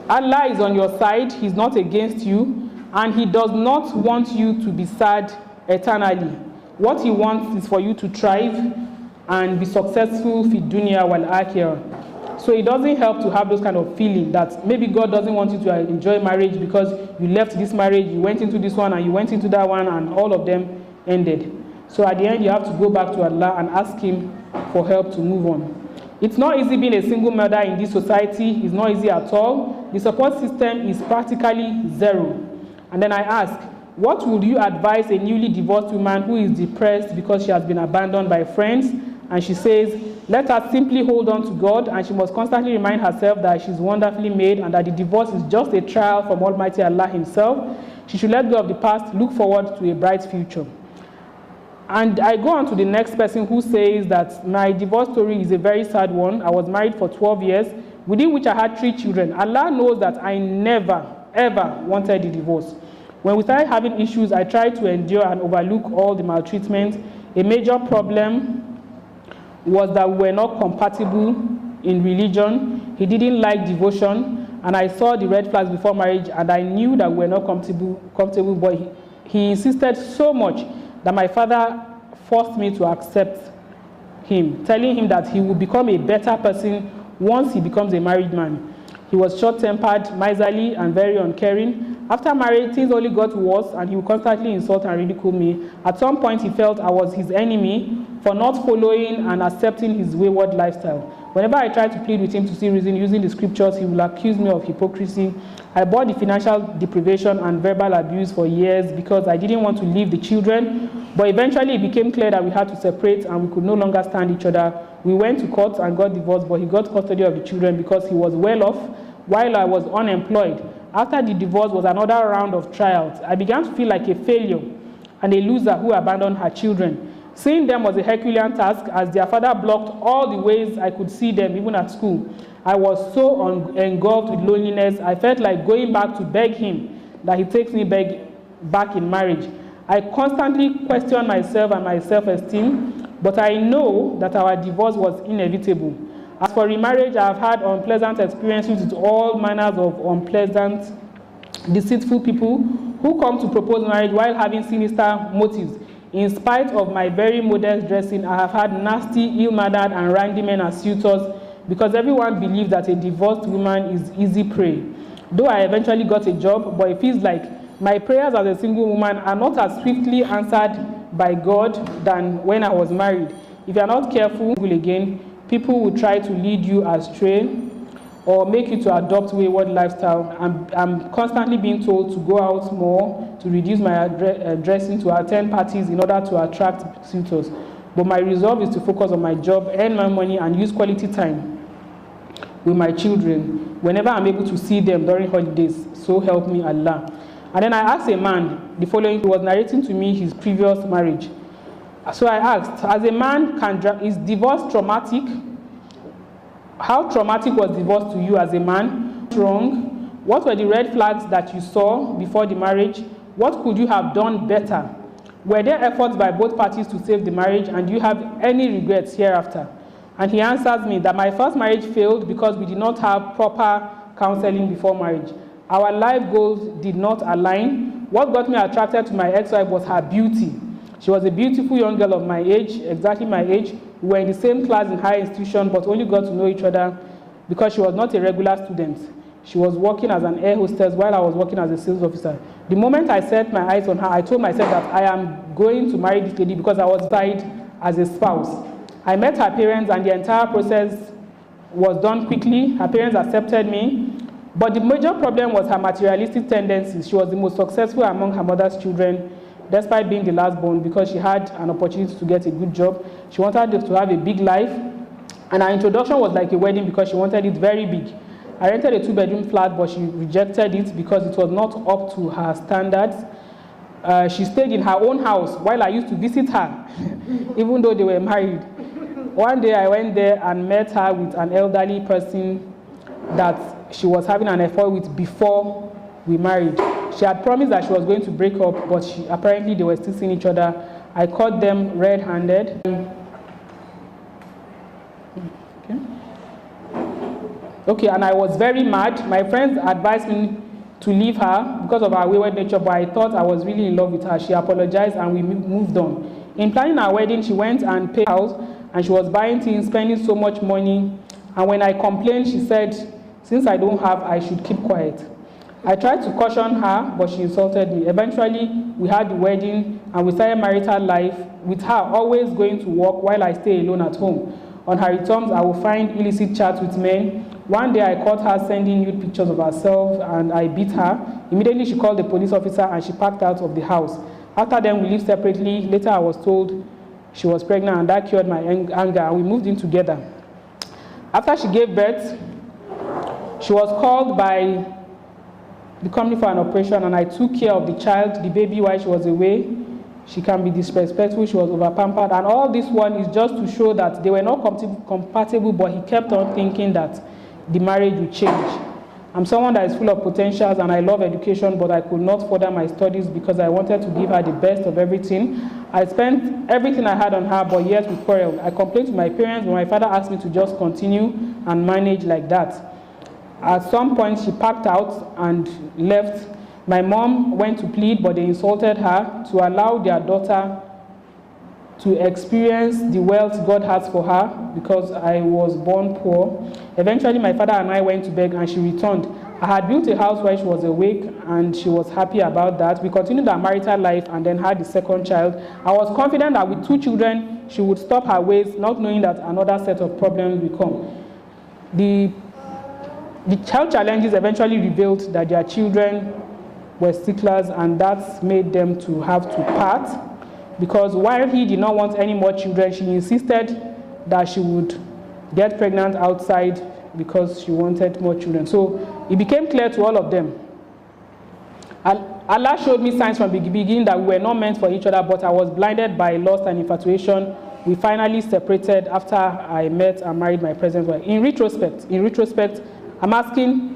Allah is on your side. He's not against you. And he does not want you to be sad eternally. What he wants is for you to thrive and be successful fi dunya wal akhirah. So it doesn't help to have those kind of feeling that maybe God doesn't want you to enjoy marriage because you left this marriage, you went into this one, and you went into that one, and all of them ended. So at the end, you have to go back to Allah and ask him for help to move on. It's not easy being a single mother in this society. It's not easy at all. The support system is practically zero. And then I ask, what would you advise a newly divorced woman who is depressed because she has been abandoned by friends? And she says, let her simply hold on to God, and she must constantly remind herself that she's wonderfully made and that the divorce is just a trial from Almighty Allah himself. She should let go of the past, look forward to a bright future. And I go on to the next person who says that my divorce story is a very sad one. I was married for 12 years, within which I had 3 children. Allah knows that I never, ever wanted the divorce. When we started having issues, I tried to endure and overlook all the maltreatment. A major problem was that we were not compatible in religion. He didn't like devotion, and I saw the red flags before marriage, and I knew that we were not comfortable, but he insisted so much that my father forced me to accept him, telling him that he would become a better person once he becomes a married man. He was short-tempered, miserly, and very uncaring. After marriage, things only got worse, and he would constantly insult and ridicule me. At some point, he felt I was his enemy for not following and accepting his wayward lifestyle. Whenever I tried to plead with him to see reason using the scriptures, he would accuse me of hypocrisy. I bore the financial deprivation and verbal abuse for years because I didn't want to leave the children. But eventually, it became clear that we had to separate and we could no longer stand each other. We went to court and got divorced, but he got custody of the children because he was well off while I was unemployed. After the divorce was another round of trials. I began to feel like a failure and a loser who abandoned her children. Seeing them was a Herculean task as their father blocked all the ways I could see them, even at school. I was so engulfed with loneliness. I felt like going back to beg him that he takes me back in marriage. I constantly questioned myself and my self-esteem, but I know that our divorce was inevitable. As for remarriage, I have had unpleasant experiences with all manners of unpleasant, deceitful people who come to propose marriage while having sinister motives. In spite of my very modest dressing, I have had nasty, ill-mannered, and randy men as suitors because everyone believes that a divorced woman is easy prey. Though I eventually got a job, but it feels like my prayers as a single woman are not as swiftly answered by God than when I was married. If you are not careful again, people will try to lead you astray or make you to adopt wayward lifestyle. I'm constantly being told to go out more, to reduce my dressing, to attend parties in order to attract suitors. But my resolve is to focus on my job, earn my money, and use quality time with my children whenever I'm able to see them during holidays. So help me Allah. And then I asked a man the following. He was narrating to me his previous marriage. So I asked, as a man, is divorce traumatic? How traumatic was divorce to you as a man? Wrong? What were the red flags that you saw before the marriage? What could you have done better? Were there efforts by both parties to save the marriage, and do you have any regrets hereafter? And he answers me that my first marriage failed because we did not have proper counseling before marriage. Our life goals did not align. What got me attracted to my ex-wife was her beauty. She was a beautiful young girl of my age, exactly my age. We were in the same class in higher institution, but only got to know each other because she was not a regular student. She was working as an air hostess while I was working as a sales officer. The moment I set my eyes on her, I told myself that I am going to marry this lady because I was tied as a spouse. I met her parents, and the entire process was done quickly. Her parents accepted me. But the major problem was her materialistic tendencies. She was the most successful among her mother's children, despite being the last born, because she had an opportunity to get a good job. She wanted to have a big life, and her introduction was like a wedding because she wanted it very big. I rented a 2-bedroom flat, but she rejected it because it was not up to her standards. She stayed in her own house while I used to visit her, even though they were married. One day I went there and met her with an elderly person that she was having an affair with before we married. She had promised that she was going to break up, but apparently they were still seeing each other. I caught them red-handed. Okay, and I was very mad. My friends advised me to leave her because of her wayward nature, but I thought I was really in love with her. She apologized and we moved on. In planning our wedding, she went and paid house, and she was buying things, spending so much money. And when I complained, she said, since I don't have, I should keep quiet. I tried to caution her, but she insulted me. Eventually, we had the wedding, and we started marital life, with her always going to work while I stay alone at home. On her returns, I will find illicit chats with men. One day, I caught her sending nude pictures of herself, and I beat her. Immediately, she called the police officer, and she packed out of the house. After then, we lived separately. Later, I was told she was pregnant, and that cured my anger, and we moved in together. After she gave birth, she was called by the company for an operation, and I took care of the child, the baby, while she was away. She can be disrespectful, she was over-pampered, and all this one is just to show that they were not compatible, but he kept on thinking that the marriage would change. I'm someone that is full of potentials, and I love education, but I could not further my studies because I wanted to give her the best of everything. I spent everything I had on her, but yet we quarreled. I complained to my parents, but my father asked me to just continue and manage like that. At some point, she packed out and left. My mom went to plead, but they insulted her to allow their daughter to experience the wealth God has for her because I was born poor. Eventually, my father and I went to beg, and she returned. I had built a house while she was awake, and she was happy about that. We continued our marital life and then had the second child. I was confident that with 2 children, she would stop her ways, not knowing that another set of problems would come. The health challenges eventually revealed that their children were sticklers, and that made them to have to part. Because while he did not want any more children, she insisted that she would get pregnant outside because she wanted more children. So it became clear to all of them. Allah showed me signs from the beginning that we were not meant for each other, but I was blinded by lust and infatuation we finally separated after I met and married my present wife. In retrospect, I'm asking,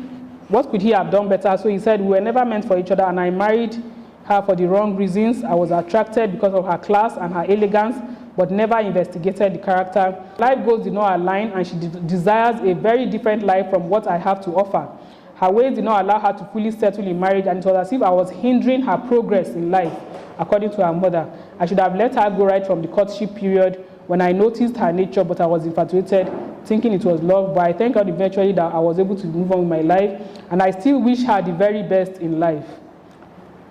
what could he have done better? So he said, we were never meant for each other, and I married her for the wrong reasons. I was attracted because of her class and her elegance, but never investigated the character. Life goals did not align, and she desires a very different life from what I have to offer. Her ways did not allow her to fully settle in marriage, and it was as if I was hindering her progress in life, according to her mother. I should have let her go right from the courtship period when I noticed her nature, but I was infatuated, thinking it was love. But I thank God eventually that I was able to move on with my life, and I still wish her the very best in life.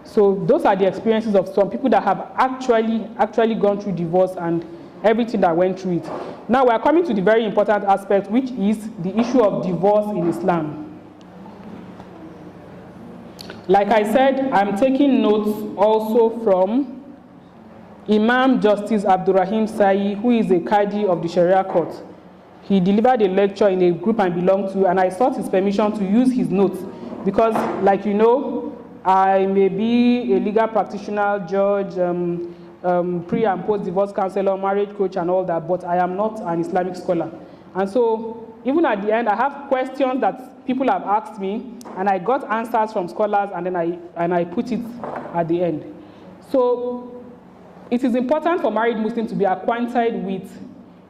So those are the experiences of some people that have actually gone through divorce and everything that went through it. Now we are coming to the very important aspect, which is the issue of divorce in Islam. Like I said, I'm taking notes also from Imam Justice Abdurrahim Sayi, who is a Qadi of the Sharia court. He delivered a lecture in a group I belong to, and I sought his permission to use his notes because, like you know, I may be a legal practitioner, judge, pre- and post-divorce counselor, marriage coach, and all that, but I am not an Islamic scholar. And so, even at the end, I have questions that people have asked me, and I got answers from scholars, and then I put it at the end. So, it is important for married Muslims to be acquainted with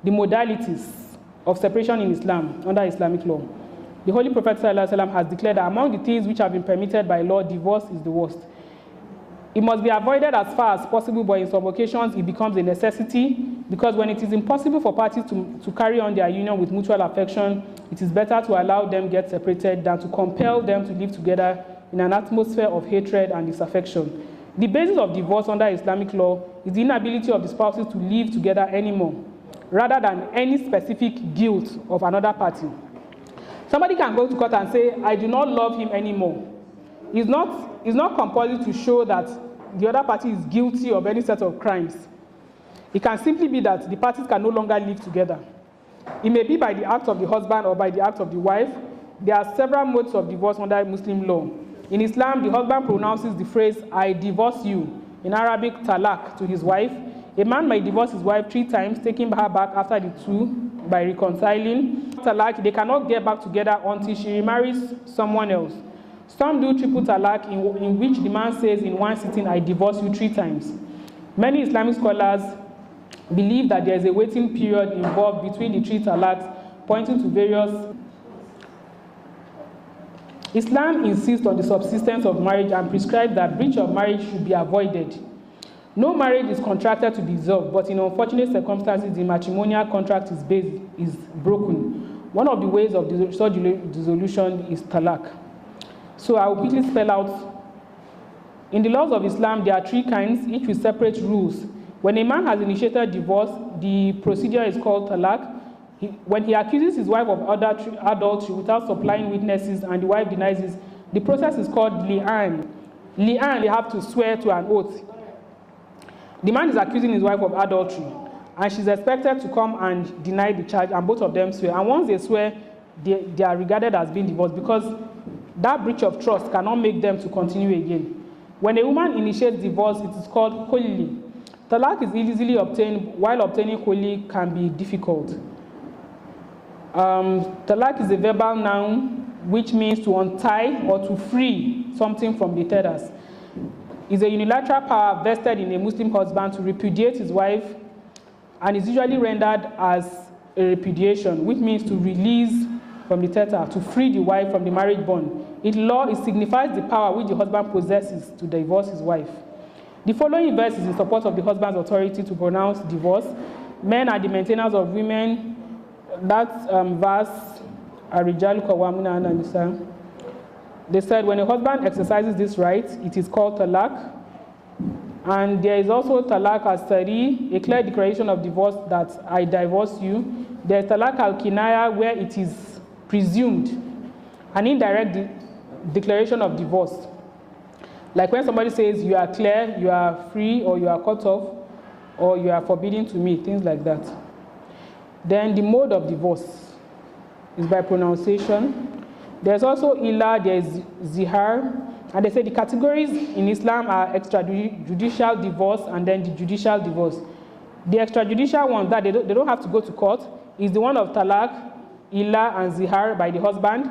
the modalities of separation in Islam under Islamic law. The Holy Prophet ﷺ has declared that among the things which have been permitted by law, divorce is the worst. It must be avoided as far as possible, but in some occasions it becomes a necessity, because when it is impossible for parties to carry on their union with mutual affection, it is better to allow them get separated than to compel them to live together in an atmosphere of hatred and disaffection. The basis of divorce under Islamic law is the inability of the spouses to live together anymore, rather than any specific guilt of another party. Somebody can go to court and say, I do not love him anymore. It's not compulsory to show that the other party is guilty of any set of crimes. It can simply be that the parties can no longer live together. It may be by the act of the husband or by the act of the wife. There are several modes of divorce under Muslim law. In Islam, the husband pronounces the phrase, I divorce you, in Arabic, talaq, to his wife. A man may divorce his wife 3 times, taking her back after the 2 by reconciling. Talaq, they cannot get back together until she remarries someone else. Some do triple talaq, in which the man says in one sitting, I divorce you 3 times. Many Islamic scholars believe that there is a waiting period involved between the 3 talaqs, pointing to various. Islam insists on the subsistence of marriage and prescribes that breach of marriage should be avoided. No marriage is contracted to be dissolved, but in unfortunate circumstances, the matrimonial contract is broken. One of the ways of such dissolution is talaq. So I will quickly spell out. In the laws of Islam, there are 3 kinds, each with separate rules. When a man has initiated divorce, the procedure is called talaq. When he accuses his wife of adultery without supplying witnesses and the wife denies this, the process is called li'an. Li'an, they have to swear to an oath. The man is accusing his wife of adultery, and she's expected to come and deny the charge, and both of them swear. And once they swear, they are regarded as being divorced, because that breach of trust cannot make them to continue again. When a woman initiates divorce, it is called khulli. Talaq is easily obtained, while obtaining khulli can be difficult. Talaq is a verbal noun which means to untie or to free something from the tethers. It's a unilateral power vested in a Muslim husband to repudiate his wife, and is usually rendered as a repudiation, which means to release from the tether, to free the wife from the marriage bond. In law, it signifies the power which the husband possesses to divorce his wife. The following verse is in support of the husband's authority to pronounce divorce. Men are the maintainers of women. That verse, Ar-Rijalu Qawwamuna 'ala an-Nisa. They said when a husband exercises this right, it is called talaq. And there is also talaq as-sari, a clear declaration of divorce that I divorce you. There is talaq al-kinaya, where it is presumed, an indirect declaration of divorce. Like when somebody says you are clear, you are free, or you are cut off, or you are forbidden to me, things like that. Then the mode of divorce is by pronunciation. There's also ila, there's zihar, and they say the categories in Islam are extrajudicial divorce and then the judicial divorce. The extrajudicial ones that they don't have to go to court is the one of talaq, ila, and zihar by the husband.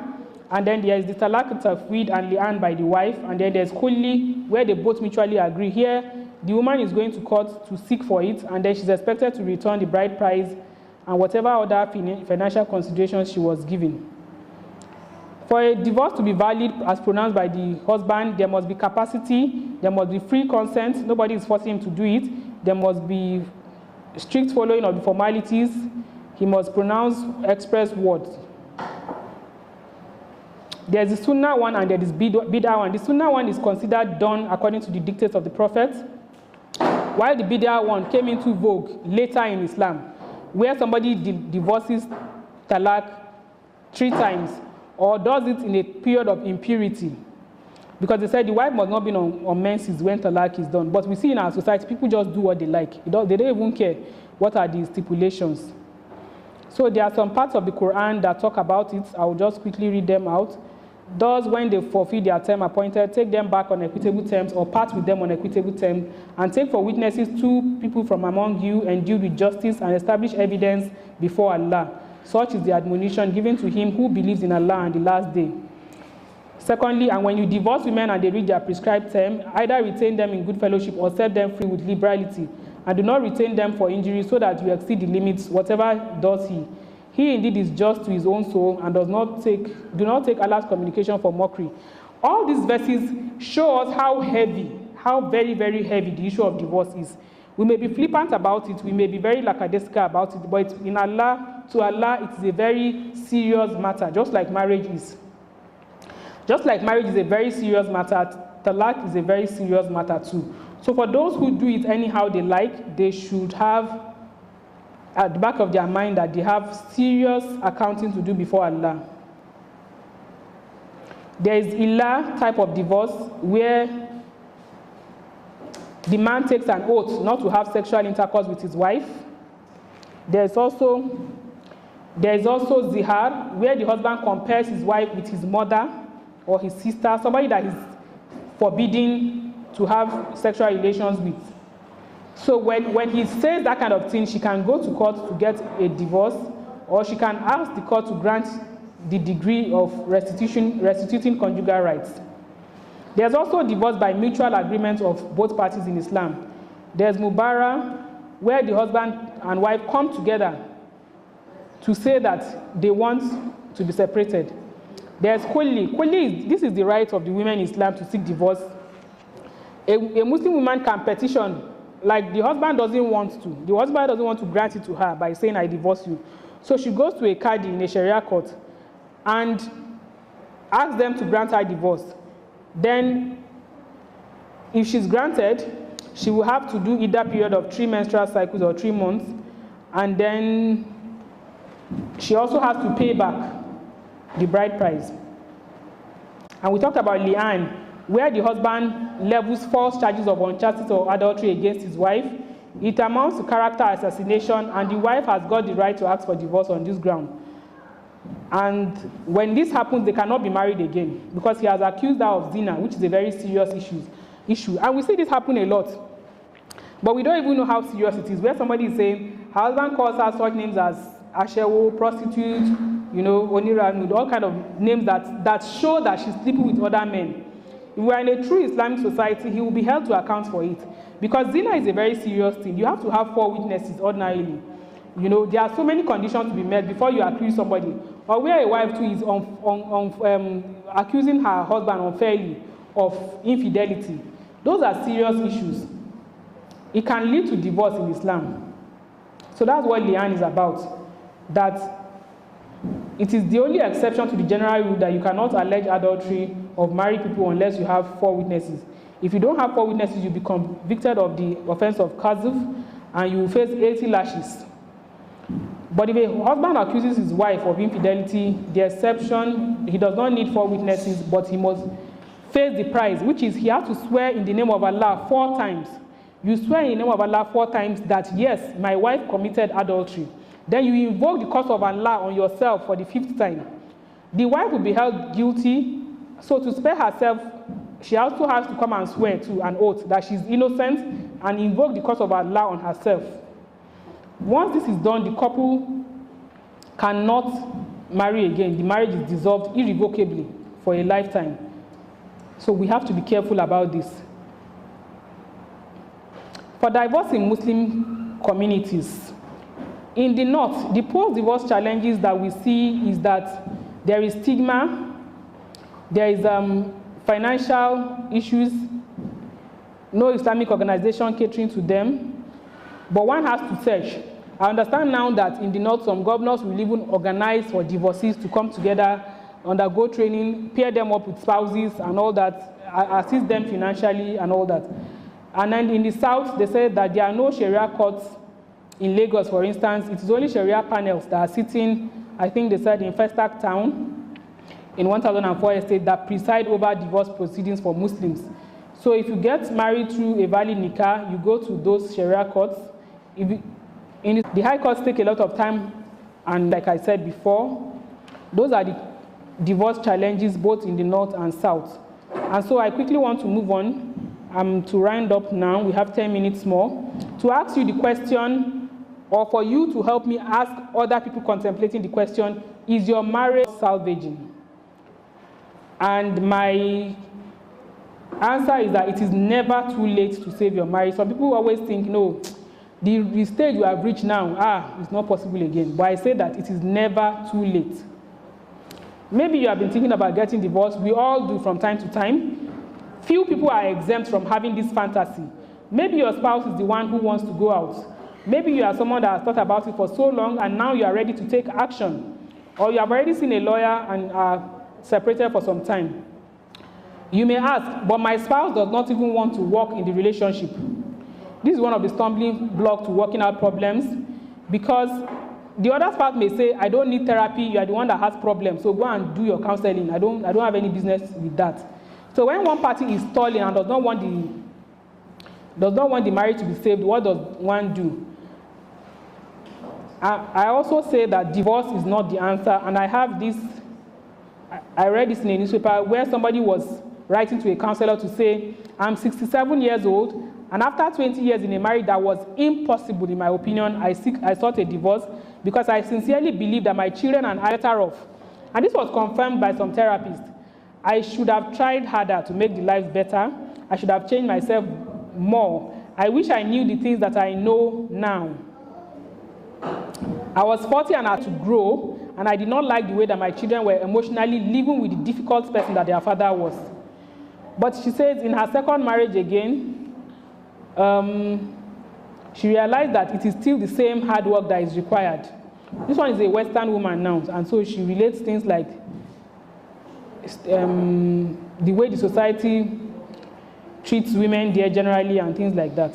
And then there is the talaq, tafwid, and li'an by the wife. And then there's khulli, where they both mutually agree. Here, the woman is going to court to seek for it, and then she's expected to return the bride price and whatever other financial considerations she was given. For a divorce to be valid as pronounced by the husband, there must be capacity, there must be free consent, nobody is forcing him to do it, there must be strict following of the formalities, he must pronounce express words. There is the sunnah one and there is bid'ah one. The sunnah one is considered done according to the dictates of the Prophet, while the bid'ah one came into vogue later in Islam, where somebody divorces talaq 3 times or does it in a period of impurity. Because they said the wife must not be on menses when talaq is done. But we see in our society, people just do what they like. They don't even care what are the stipulations. So there are some parts of the Quran that talk about it. I will just quickly read them out. Thus, when they fulfill their term appointed, take them back on equitable terms or part with them on equitable terms, and take for witnesses 2 people from among you, and deal with justice and establish evidence before Allah. Such is the admonition given to him who believes in Allah and the last day. Secondly, and when you divorce women and they reach their prescribed term, either retain them in good fellowship or set them free with liberality, and do not retain them for injury so that you exceed the limits, whatever does he. He indeed is just to his own soul and do not take Allah's communication for mockery. All these verses show us how very, very heavy the issue of divorce is. We may be flippant about it, we may be very lackadaisical about it, but to Allah, it is a very serious matter, just like marriage is. Just like marriage is a very serious matter, talaq is a very serious matter too. So for those who do it anyhow they like, they should have at the back of their mind that they have serious accounting to do before Allah. There is illa type of divorce where the man takes an oath not to have sexual intercourse with his wife. There is also zihar, where the husband compares his wife with his mother or his sister, somebody that is forbidden to have sexual relations with. So when he says that kind of thing, she can go to court to get a divorce, or she can ask the court to grant the degree of restituting conjugal rights. There's also divorce by mutual agreement of both parties in Islam. There's mubara, where the husband and wife come together to say that they want to be separated. There's khulli. Khulli, this is the right of the women in Islam to seek divorce. A Muslim woman can petition, like the husband doesn't want to. The husband doesn't want to grant it to her by saying, I divorce you. So she goes to a qadi in a Sharia court and asks them to grant her divorce. Then, if she's granted, she will have to do either period of 3 menstrual cycles or 3 months, and then she also has to pay back the bride price. And we talked about li'an, where the husband levels false charges of unchastity or adultery against his wife. It amounts to character assassination, and the wife has got the right to ask for divorce on this ground. And when this happens, they cannot be married again because he has accused her of zina, which is a very serious issue. And we see this happen a lot. But we don't even know how serious it is, where somebody is saying, her husband calls her such names as ashewo, prostitute, oniranud, all kind of names that show that she's sleeping with other men. If we are in a true Islamic society, he will be held to account for it. Because zina is a very serious thing. You have to have 4 witnesses ordinarily. There are so many conditions to be met before you accuse somebody. Or where a wife too is accusing her husband unfairly of infidelity. Those are serious issues. It can lead to divorce in Islam. So that's what li'an is about. That it is the only exception to the general rule that you cannot allege adultery of married people unless you have 4 witnesses. If you don't have 4 witnesses, you'll be convicted of the offense of qazf and you will face 80 lashes. But if a husband accuses his wife of infidelity, the exception, he does not need 4 witnesses, but he must face the price, which is he has to swear in the name of Allah 4 times. You swear in the name of Allah 4 times that, yes, my wife committed adultery. Then you invoke the curse of Allah on yourself for the 5th time. The wife will be held guilty, so to spare herself, she also has to come and swear to an oath that she's innocent and invoke the curse of Allah on herself. Once this is done, the couple cannot marry again. The marriage is dissolved irrevocably for a lifetime. So we have to be careful about this. For divorce in Muslim communities, in the North, the post-divorce challenges that we see is that there is stigma, there is financial issues, no Islamic organization catering to them, but one has to search. I understand now that in the North, some governors will even organize for divorcees to come together, undergo training, pair them up with spouses and all that, assist them financially and all that. And then in the South, they said that there are no Sharia courts in Lagos, for instance. It is only Sharia panels that are sitting, I think they said in Festac Town, in 1004 estate, that preside over divorce proceedings for Muslims. So if you get married through a valid nikah, you go to those Sharia courts. The high courts take a lot of time, and like I said before, those are the divorce challenges both in the North and South. And so I quickly want to move on to round up now. We have 10 minutes more to ask you the question, or for you to help me ask other people contemplating the question, is your marriage salvaging? And my answer is that it is never too late to save your marriage. Some people always think, no, the stage you have reached now, it's not possible again. But I say that it is never too late. Maybe you have been thinking about getting divorced. We all do from time to time. Few people are exempt from having this fantasy. Maybe your spouse is the one who wants to go out. Maybe you are someone that has thought about it for so long and now you are ready to take action. Or you have already seen a lawyer and are separated for some time. You may ask, but my spouse does not even want to work in the relationship. This is one of the stumbling blocks to working out problems, because the other spouse may say, I don't need therapy, you are the one that has problems, so go and do your counseling. I don't have any business with that. So when one party is stalling and does not want the marriage to be saved, what does one do? I also say that divorce is not the answer, and I read this in a newspaper where somebody was writing to a counselor to say, I'm 67 years old, and after 20 years in a marriage that was impossible, in my opinion, I sought a divorce because I sincerely believe that my children are better off. And this was confirmed by some therapists. I should have tried harder to make the lives better. I should have changed myself more. I wish I knew the things that I know now. I was 40 and I had to grow, and I did not like the way that my children were emotionally living with the difficult person that their father was. But she says in her second marriage again, she realized that it is still the same hard work that is required. This one is a Western woman now, and so she relates things like the way the society treats women there generally and things like that.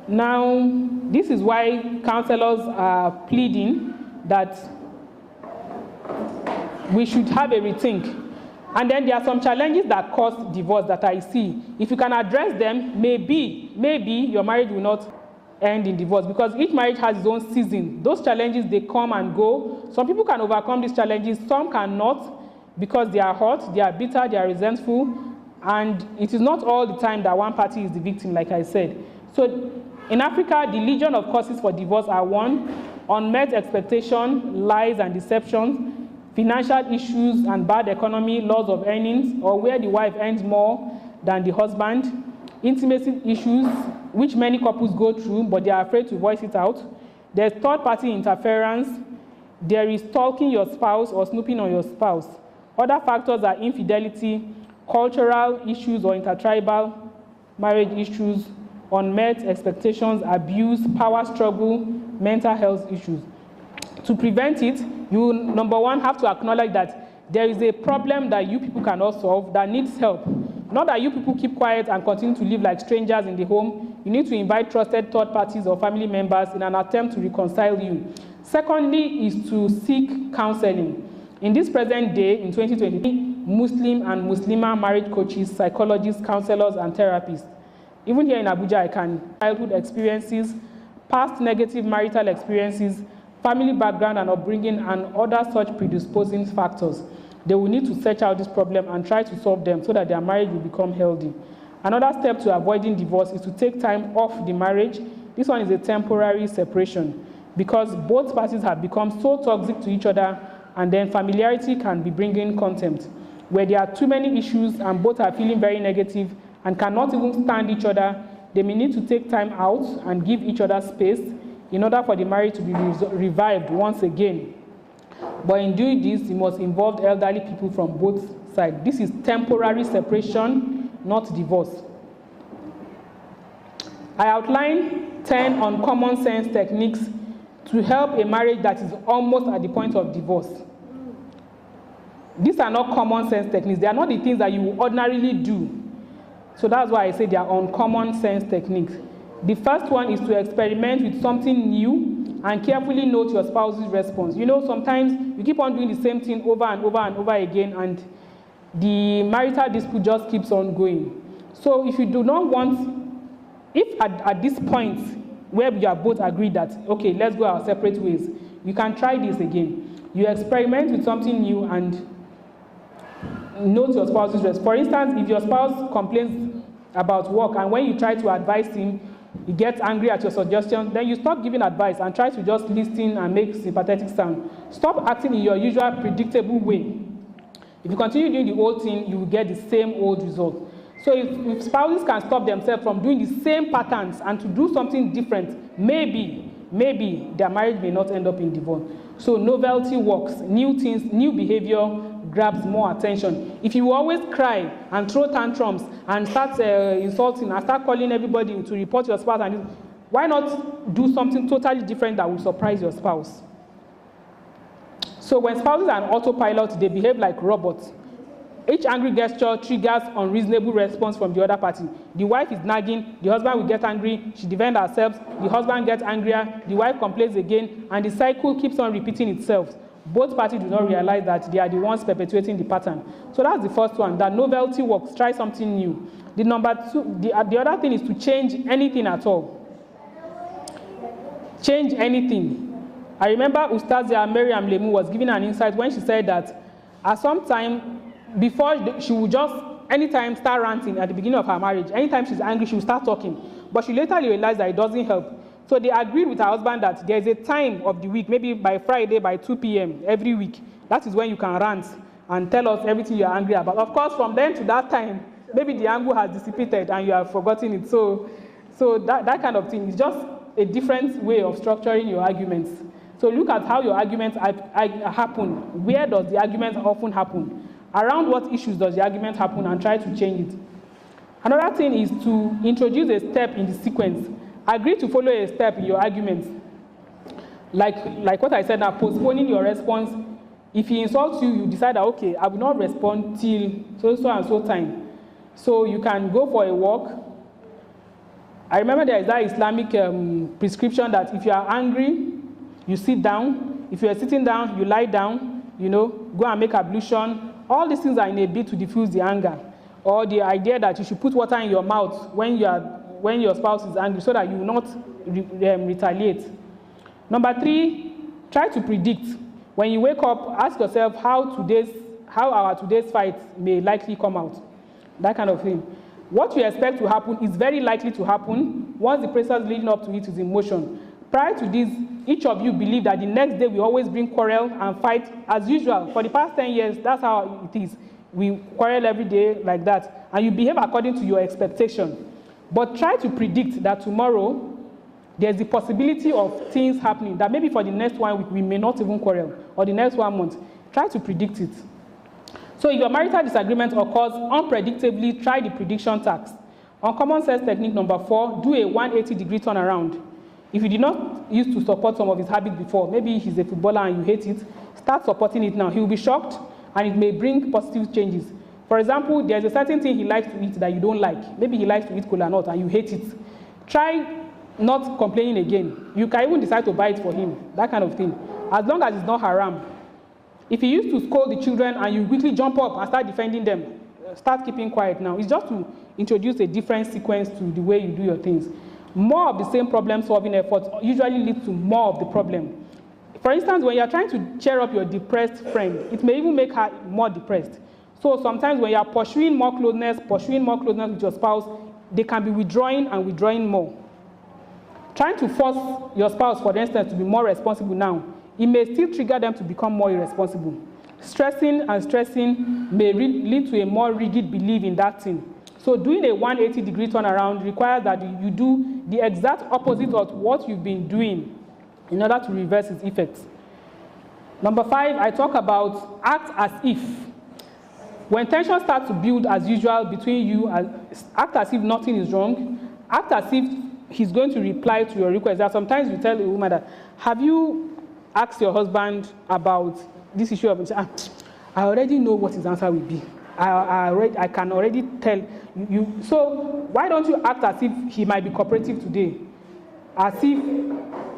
Now, this is why counselors are pleading that we should have a rethink. And then there are some challenges that cause divorce that I see. If you can address them, maybe your marriage will not end in divorce, because each marriage has its own season. Those challenges, they come and go. Some people can overcome these challenges, some cannot, because they are hurt, they are bitter, they are resentful, and it is not all the time that one party is the victim, like I said. So in Africa, the legion of causes for divorce are: 1, unmet expectation, lies and deceptions; financial issues and bad economy, loss of earnings, or where the wife earns more than the husband; intimacy issues, which many couples go through, but they are afraid to voice it out; there's third-party interference; there is stalking your spouse or snooping on your spouse. Other factors are infidelity, cultural issues or intertribal marriage issues, unmet expectations, abuse, power struggle, mental health issues. To prevent it, you, number one, have to acknowledge that there is a problem that you people cannot solve that needs help. Not that you people keep quiet and continue to live like strangers in the home. You need to invite trusted third parties or family members in an attempt to reconcile you. Secondly is to seek counseling. In this present day, in 2020, Muslim and Muslima marriage coaches, psychologists, counselors, and therapists. Even here in Abuja, I can childhood experiences, past negative marital experiences, family background and upbringing, and other such predisposing factors. They will need to search out this problem and try to solve them so that their marriage will become healthy. Another step to avoiding divorce is to take time off the marriage, This one is a temporary separation because both parties have become so toxic to each other, and then familiarity can be bringing contempt. Where there are too many issues and both are feeling very negative and cannot even stand each other, they may need to take time out and give each other space in order for the marriage to be revived once again. But in doing this, it must involve elderly people from both sides. This is temporary separation, not divorce. I outlined 10 uncommon sense techniques to help a marriage that is almost at the point of divorce. These are not common sense techniques. They are not the things that you would ordinarily do. So that's why I say they are uncommon sense techniques. The first one is to experiment with something new and carefully note your spouse's response. You know, sometimes you keep on doing the same thing over and over and over again, and the marital dispute just keeps on going. So if you do not want, if at this point where we are both agreed that, okay, let's go our separate ways, you can try this again. You experiment with something new and note your spouse's response. For instance, if your spouse complains about work and when you try to advise him, he gets angry at your suggestion, then you stop giving advice and try to just listen and make sympathetic sound. Stop acting in your usual predictable way. If you continue doing the old thing, you will get the same old result. So if spouses can stop themselves from doing the same patterns and to do something different, maybe their marriage may not end up in divorce. So novelty works. New things, new behavior grabs more attention. If you always cry and throw tantrums and start insulting and start calling everybody to report your spouse, and why not do something totally different that will surprise your spouse? So when spouses are on autopilot, they behave like robots. Each angry gesture triggers unreasonable response from the other party. The wife is nagging, the husband will get angry, she defends herself, the husband gets angrier, the wife complains again, and the cycle keeps on repeating itself. Both parties do not realize that they are the ones perpetuating the pattern. So that's the first one, that novelty works. Try something new. The number two, the other thing is to change anything at all. Change anything. I remember Ustazia Miriam Lemu was giving an insight when she said that at some time, before she would just, anytime, start ranting at the beginning of her marriage. Anytime she's angry, she will start talking. But she later realized that it doesn't help. So they agreed with her husband that there is a time of the week, maybe by Friday, by 2 p.m. every week. That is when you can rant and tell us everything you are angry about. Of course, from then to that time, maybe the anger has dissipated and you have forgotten it. So that kind of thing is just a different way of structuring your arguments. So look at how your arguments happen. Where does the argument often happen? Around what issues does the argument happen, and try to change it. Another thing is to introduce a step in the sequence. Agree to follow a step in your arguments. Like what I said now, postponing your response. If he insults you, you decide that, okay, I will not respond till so and so time. So you can go for a walk. I remember there is that Islamic prescription that if you are angry, you sit down. If you are sitting down, you lie down, go and make ablution. All these things are in a bid to diffuse the anger. Or the idea that you should put water in your mouth when your spouse is angry so that you will not retaliate. Number 3, try to predict. When you wake up, ask yourself how our today's fight may likely come out. That kind of thing. What you expect to happen is very likely to happen once the process leading up to it is in motion. Prior to this, each of you believe that the next day we always bring quarrel and fight as usual. For the past 10 years, that's how it is. We quarrel every day like that. And you behave according to your expectation. But try to predict that tomorrow, there's the possibility of things happening, that maybe for the next 1 week, we may not even quarrel, or the next 1 month. Try to predict it. So if your marital disagreement occurs unpredictably, try the prediction task. Uncommon sense technique number 4, do a 180-degree turnaround. If you did not used to support some of his habits before, maybe he's a footballer and you hate it, start supporting it now. He will be shocked, and it may bring positive changes. For example, there's a certain thing he likes to eat that you don't like. Maybe he likes to eat kola nut and you hate it. Try not complaining again. You can even decide to buy it for him, that kind of thing, as long as it's not haram. If he used to scold the children and you quickly jump up and start defending them, start keeping quiet now. It's just to introduce a different sequence to the way you do your things. More of the same problem-solving efforts usually lead to more of the problem. For instance, when you're trying to cheer up your depressed friend, it may even make her more depressed. So sometimes when you're pursuing more closeness with your spouse, they can be withdrawing and withdrawing more. Trying to force your spouse, for instance, to be more responsible now, it may still trigger them to become more irresponsible. Stressing and stressing may lead to a more rigid belief in that thing. So doing a 180-degree turnaround requires that you do the exact opposite of what you've been doing in order to reverse its effects. Number 5, I talk about act as if. When tension starts to build as usual between you, act as if nothing is wrong. Act as if he's going to reply to your request. That sometimes you tell a woman that, have you asked your husband about this issue of, I already know what his answer will be. I can already tell you. So why don't you act as if he might be cooperative today? As if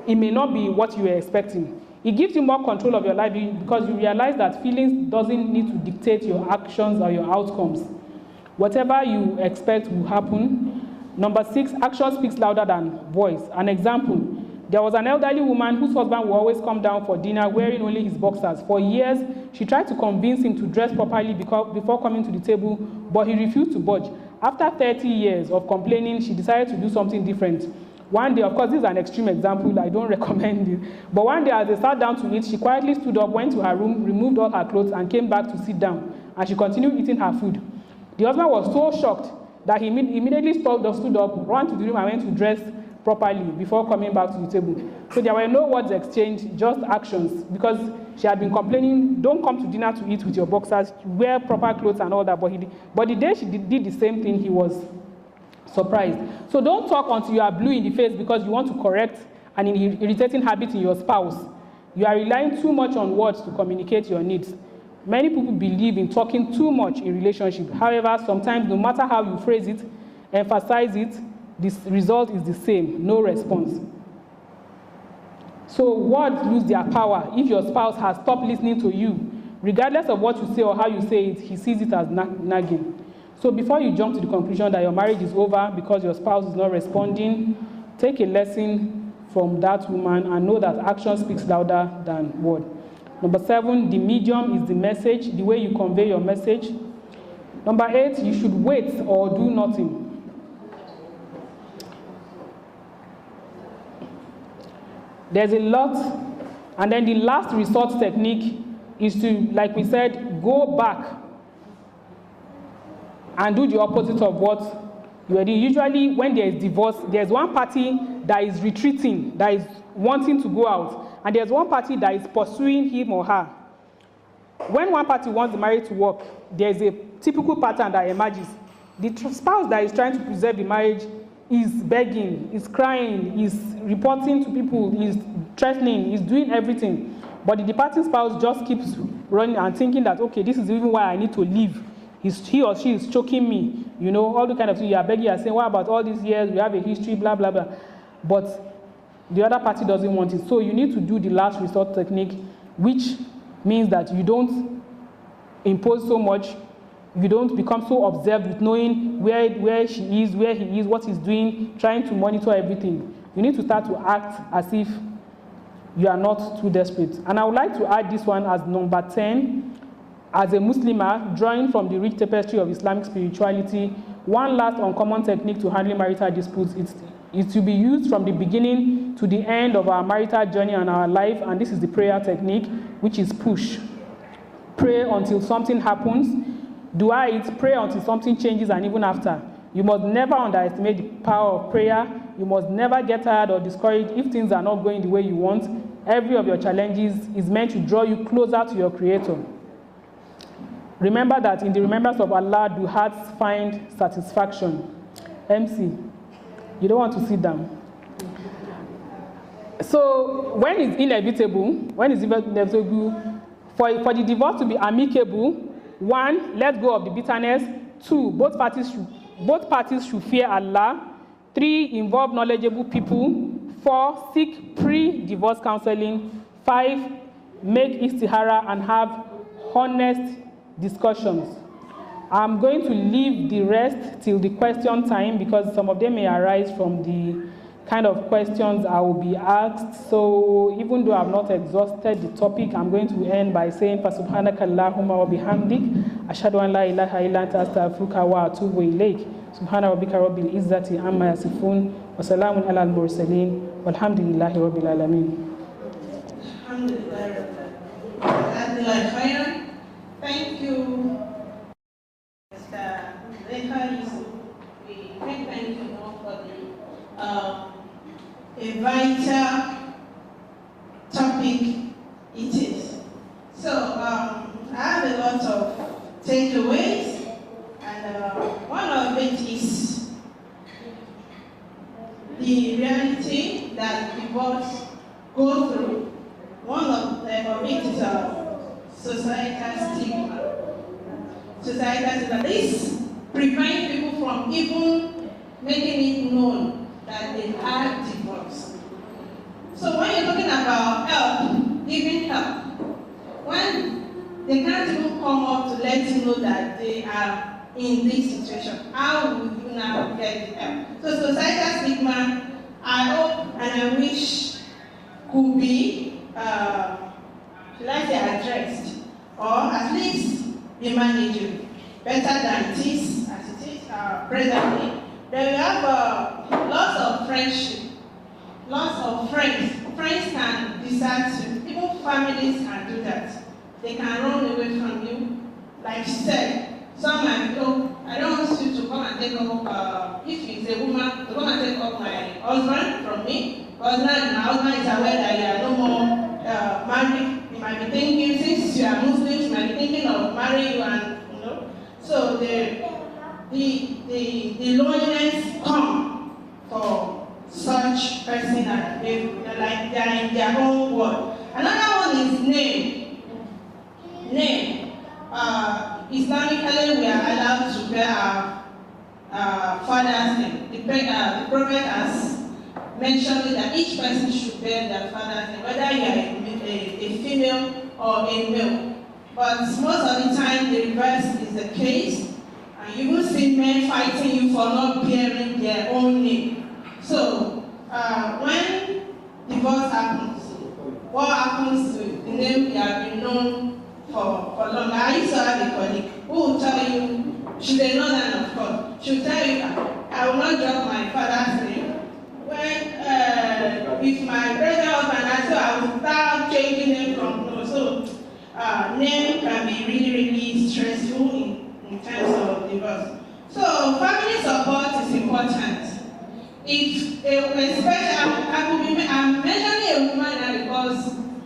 it may not be what you were expecting. It gives you more control of your life because you realize that feelings doesn't need to dictate your actions or your outcomes. Whatever you expect will happen. Number 6, action speaks louder than voice. An example, there was an elderly woman whose husband would always come down for dinner wearing only his boxers. For years, she tried to convince him to dress properly before coming to the table, but he refused to budge. After 30 years of complaining, she decided to do something different. One day, of course, this is an extreme example, I don't recommend it, but one day as they sat down to eat, she quietly stood up, went to her room, removed all her clothes, and came back to sit down, and she continued eating her food. The husband was so shocked that he immediately stood up, ran to the room, and went to dress properly before coming back to the table. So there were no words exchanged, just actions, because she had been complaining, don't come to dinner to eat with your boxers, wear proper clothes and all that, but the day she did the same thing, he was surprised. So don't talk until you are blue in the face because you want to correct an irritating habit in your spouse. You are relying too much on words to communicate your needs. Many people believe in talking too much in relationship. However, sometimes no matter how you phrase it, emphasize it, this result is the same, no response. So words lose their power if your spouse has stopped listening to you. Regardless of what you say or how you say it, he sees it as nagging. So before you jump to the conclusion that your marriage is over because your spouse is not responding, take a lesson from that woman and know that action speaks louder than word. Number 7, the medium is the message, the way you convey your message. Number 8, you should wait or do nothing. There's a lot, and then the last resort technique is to, like we said, go back and do the opposite of what you are doing. Usually when there is divorce, there's one party that is retreating, that is wanting to go out, and there's one party that is pursuing him or her. When one party wants the marriage to work, there's a typical pattern that emerges. The spouse that is trying to preserve the marriage is begging, is crying, is reporting to people, is threatening, is doing everything. But the departing spouse just keeps running and thinking that, okay, this is even why I need to leave. He or she is choking me, you know, all the kind of things. You are begging, you are saying, what about all these years? We have a history, blah, blah, blah. But the other party doesn't want it. So you need to do the last resort technique, which means that you don't impose so much. You don't become so obsessed with knowing where she is, where he is, what he's doing, trying to monitor everything. You need to start to act as if you are not too desperate. And I would like to add this one as number 10. As a Muslimah, drawing from the rich tapestry of Islamic spirituality, one last uncommon technique to handling marital disputes is to be used from the beginning to the end of our marital journey and our life, and this is the prayer technique, which is push. Pray until something happens. Dua it, pray until something changes, and even after. You must never underestimate the power of prayer. You must never get tired or discouraged if things are not going the way you want. Every of your challenges is meant to draw you closer to your Creator. Remember that in the remembrance of Allah do hearts find satisfaction. MC, you don't want to sit down. So when it's inevitable, for the divorce to be amicable, 1, let go of the bitterness. 2, both parties should fear Allah. 3, involve knowledgeable people. 4, seek pre-divorce counseling. 5, make istihara and have honest discussions. I'm going to leave the rest till the question time because some of them may arise from the kind of questions I will be asked. So even though I've not exhausted the topic, I'm going to end by saying, فَسُبْحَانَكَ اللَّهُمَّ وَبِحَمْدِكَ ashhadu an la ilaha illa anta astaghfiruka wa atubu ilayk. Subhana rabbika rabbil izzati amma yasifun wa salamun ala al-mursalin walhamdulillahi rabbil alamin. Thank you, Mr. Zulaiha Yusuf. We thank you for the a vital topic it is. So I have a lot of takeaways, and one of it is the reality that divorce go through. One of it is societal stigma. Societal stigma. This prevents people from even making it known that they have divorce. So when you're talking about help, giving help, when they can't even come up to let you know that they are in this situation, how would you now get help? So societal stigma, I hope and I wish could be, should I say, addressed, or at least be managed better than it is as it is presently. Then we have lots of friendship, lots of friends. Friends can decide to, even families can do that. They can run away from you. Like she said, some might go, I don't want you to come and take up, if it's a woman, to come and take up my husband from me, because now my husband is aware that you are no more married. You might be thinking, since you are Muslims, you might be thinking of marrying you, and you know. So the loneliness come for such person that they like they are in their own world. Another one is name. Name. Islamically, we are allowed to bear our father's name. The Prophet has mentioned that each person should bear their father's name, whether you are a female or a male. But most of the time, the reverse is the case. And you will see men fighting you for not bearing their own name. So, when divorce happens, what happens to the name you have been known for long? I used to have a colleague who will tell you, she's a northern, of course, she will tell you, I will not drop my father's name. When, with my brother husband, I will start changing name from no. So, name can be really, really stressful in terms of divorce. So, family support is important. I'm mentioning a woman now because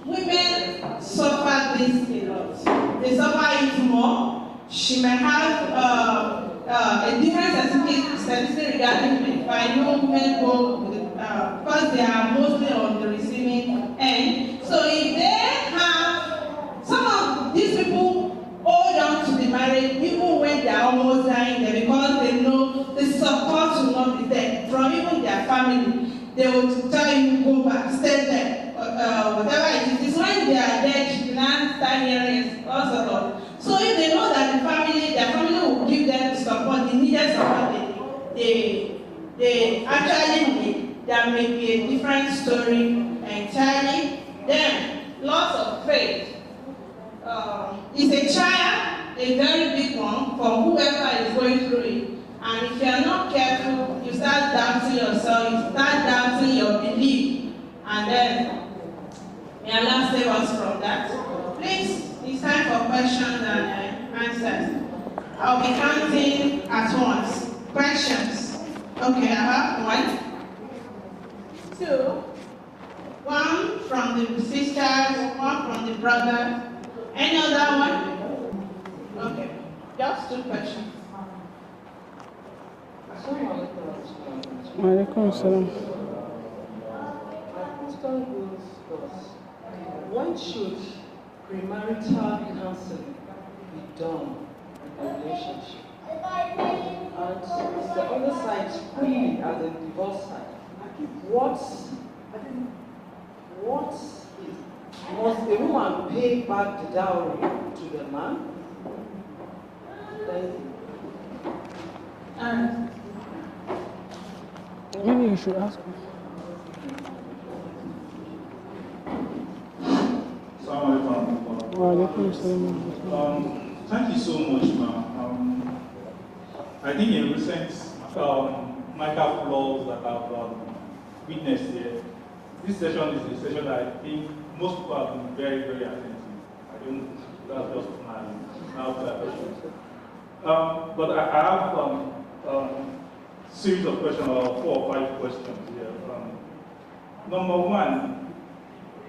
women suffer this a lot. They suffer it more. She may have a different statistic regarding men. But I know women go because they are mostly on the receiving end. So if they have, some of these people hold on to the marriage even when they are almost dying there because they know the support will not be there from even their family. They will tell you, go back, stay there, whatever it is. It's when they are dead, you can start hearing all sorts of. So if they know that their family will give them the support, the needed support they actually need, there may be a different story entirely. Then, lots of faith. It's a child, a very big one, for whoever is going through it. And if you are not careful, you start doubting yourself, you start doubting your belief, and then may Allah save us from that. Please, it's time for questions and answers. I'll be counting at once. Questions. Okay, I have 1, 2, 1 from the sisters, 1 from the brother. Any other one? Okay, just 2 questions. Walaikum salam. My question goes thus. When should premarital counseling be done in a relationship? And it's the other side, we as the divorce side. Must a woman pay back the dowry to the man? And maybe you should ask me. Walaikum salam. Thank you so much, ma'am. I think in recent marital flaws that I've witnessed here, this session is a session that I think most people have been very, very attentive. I don't, that's just my observation. But I have series of questions, or 4 or 5 questions here. Number one,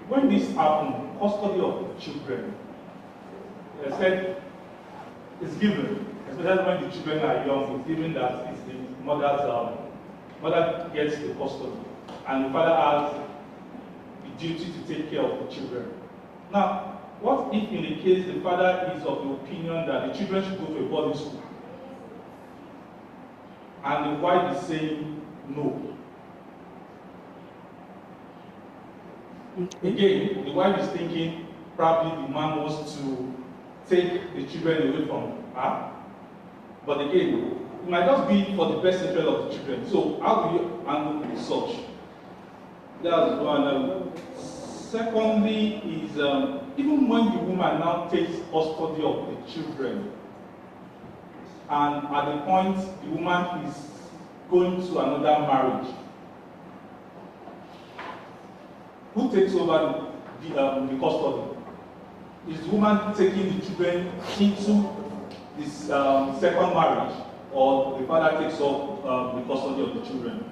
when this happened, custody of children, I said it's given, especially when the children are young, it's given that it's the mother gets the custody, and the father has the duty to take care of the children. Now, what if in the case the father is of the opinion that the children should go to a boarding school, and the wife is saying no? Again, the wife is thinking probably the man wants to take the children away from her, but again, it might just be for the best interest of the children. So how do you handle such? That's one. Secondly is, even when the woman now takes custody of the children, and at the point the woman is going to another marriage, who takes over the custody? Is the woman taking the children into this second marriage, or the father takes up the custody of the children?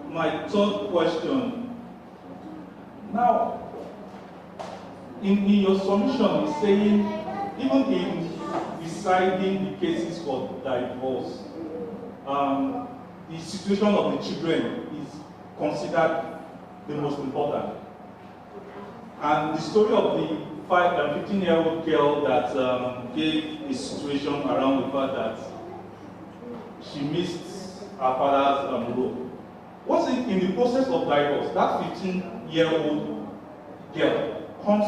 My third question. Now, in your submission, it's saying, even in deciding the cases for divorce, the situation of the children is considered the most important. And the story of the 15-year-old girl that gave a situation around the fact that she missed her father's role. What's it in the process of divorce? That 15-year-old girl comes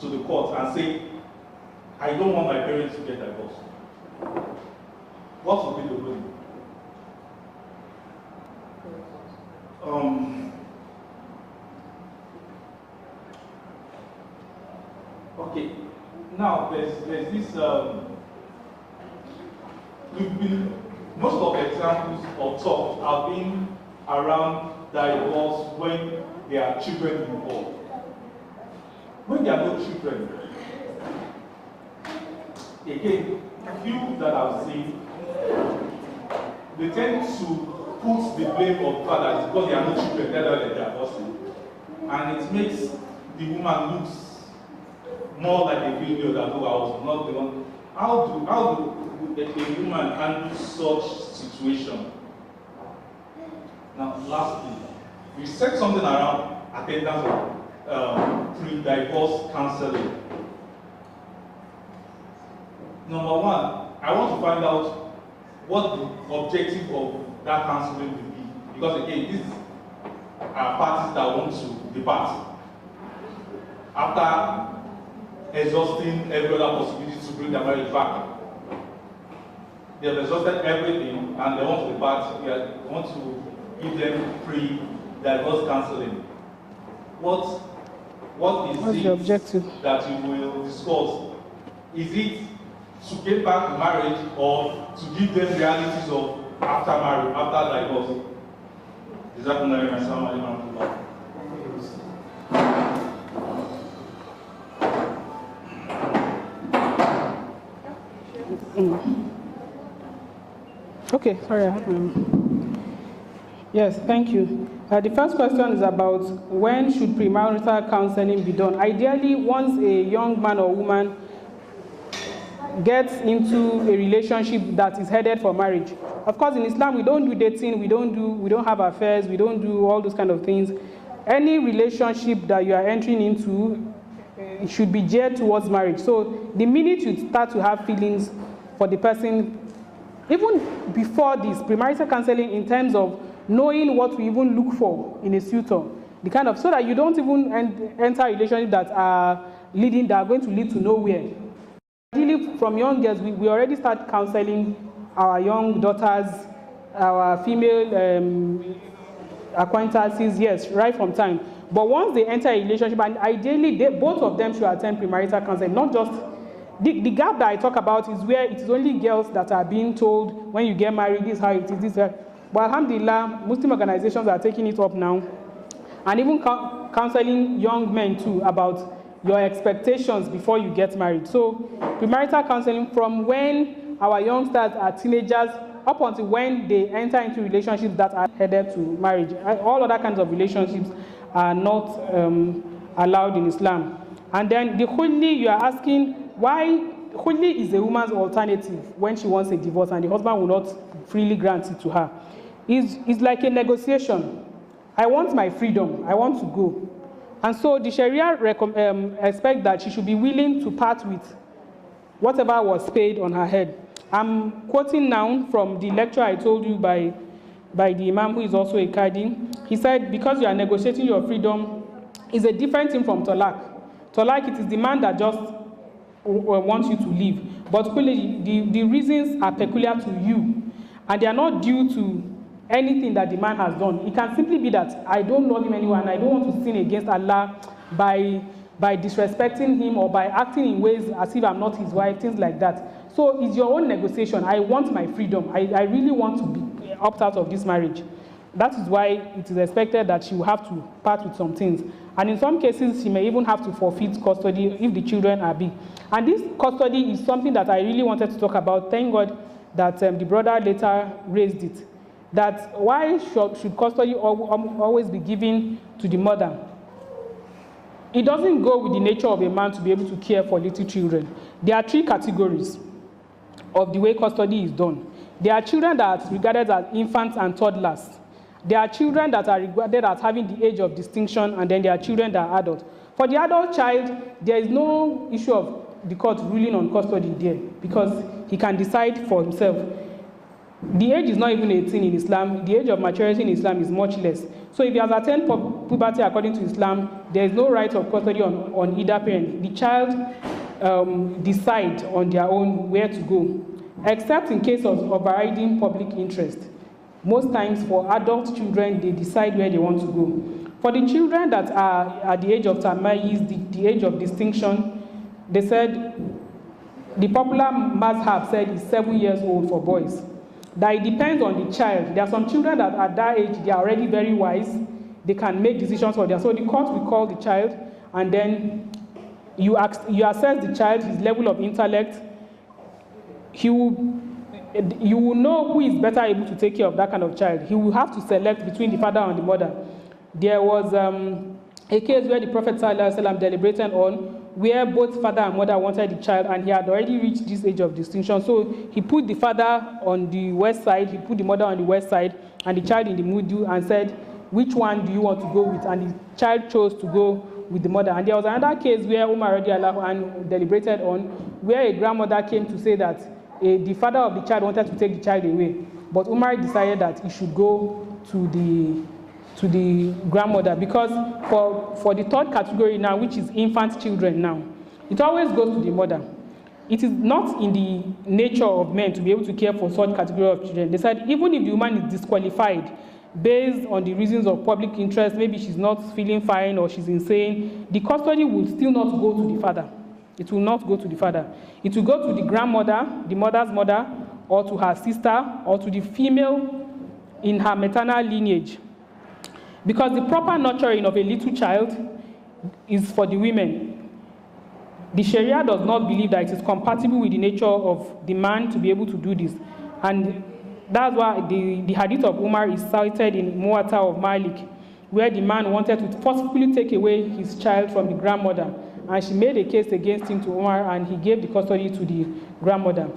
to the court and say, I don't want my parents to get divorced. What would be the ruling? Okay, now there's this, most of the examples of talk have been around divorce when there are children involved. When there are no children, again, few that I've seen, they tend to put the blame on fathers because there are no children, that's why they're divorcing. And it makes the woman look more like a failure that, oh, I was not the one. How do a woman handle such situation? Now, lastly, we said something around attendance of pre-divorce counseling. Number one, I want to find out what the objective of that counseling will be. Because again, these are parties that want to depart. After exhausting every other possibility to bring their marriage back, they have exhausted everything and they want to depart. They want to give them pre-divorce counseling. What is the objective that you will discuss? Is it to get back to marriage or to give them realities of after marriage, after divorce? Is that my sound? Okay, sorry, I have Yes, thank you. The first question is about when should premarital counseling be done? Ideally, once a young man or woman gets into a relationship that is headed for marriage. Of course, in Islam, we don't do dating, we don't have affairs, we don't do all those kind of things. Any relationship that you are entering into, it should be geared towards marriage. So the minute you start to have feelings for the person, even before this, premarital counseling in terms of knowing what we even look for in a suitor, the kind of, so that you don't even enter relationships that are going to lead to nowhere. Ideally, from young girls, we already start counseling our young daughters, our female acquaintances, yes, right from time. But once they enter a relationship, and ideally both of them should attend premarital counseling, not just The gap that I talk about is where it is only girls that are being told, when you get married, this is how it is, this is how. But alhamdulillah, Muslim organizations are taking it up now, and even counseling young men too about your expectations before you get married. So premarital counseling, from when our youngsters are teenagers up until when they enter into relationships that are headed to marriage. All other kinds of relationships are not allowed in Islam. And then the khulli, you are asking why khulli is a woman's alternative when she wants a divorce and the husband will not freely grant it to her. It's like a negotiation. I want my freedom, I want to go. And so the Sharia expects that she should be willing to part with whatever was paid on her head. I'm quoting now from the lecture I told you by the Imam, who is also a Qadi. He said, because you are negotiating your freedom is a different thing from talaq. Talaq, it is the man that just wants you to leave. But the reasons are peculiar to you, and they are not due to anything that the man has done. It can simply be that I don't love him anymore and I don't want to sin against Allah by disrespecting him or by acting in ways as if I'm not his wife, things like that. So it's your own negotiation. I want my freedom. I really want to be opt out of this marriage. That is why it is expected that she will have to part with some things. And in some cases, she may even have to forfeit custody if the children are big. And this custody is something that I really wanted to talk about. Thank God that the brother later raised it. That why should custody always be given to the mother? It doesn't go with the nature of a man to be able to care for little children. There are three categories of the way custody is done. There are children that are regarded as infants and toddlers. There are children that are regarded as having the age of distinction, and then there are children that are adults. For the adult child, there is no issue of the court ruling on custody there because he can decide for himself. The age is not even 18 in Islam. The age of maturity in Islam is much less. So if he has attained puberty according to Islam, there is no right of custody on either parent. The child decide on their own where to go, except in case of overriding public interest. Most times for adult children, they decide where they want to go. For the children that are at the age of tamayiz, the age of distinction, they said, the popular mazhab said is 7 years old for boys. That it depends on the child. There are some children that at that age, they are already very wise. They can make decisions for them. So the court will call the child, and then you assess the child, his level of intellect. You will know who is better able to take care of that kind of child. He will have to select between the father and the mother. There was a case where the Prophet ﷺ deliberated on where both father and mother wanted the child, and he had already reached this age of distinction. So he put the father on the west side, he put the mother on the west side, and the child in the middle, and said, which one do you want to go with? And the child chose to go with the mother. And there was another case where Umar deliberated on where a grandmother came to say that the father of the child wanted to take the child away, but Umar decided that he should go to the grandmother, because for the third category now, which is infant children now, it always goes to the mother. It is not in the nature of men to be able to care for such category of children. They said even if the woman is disqualified based on the reasons of public interest, maybe she's not feeling fine or she's insane, the custody will still not go to the father. It will not go to the father. It will go to the grandmother, the mother's mother, or to her sister, or to the female in her maternal lineage. Because the proper nurturing of a little child is for the women. The Sharia does not believe that it is compatible with the nature of the man to be able to do this. And that's why the hadith of Umar is cited in Muwatta of Malik, where the man wanted to forcibly take away his child from the grandmother. And she made a case against him to Umar, and he gave the custody to the grandmother.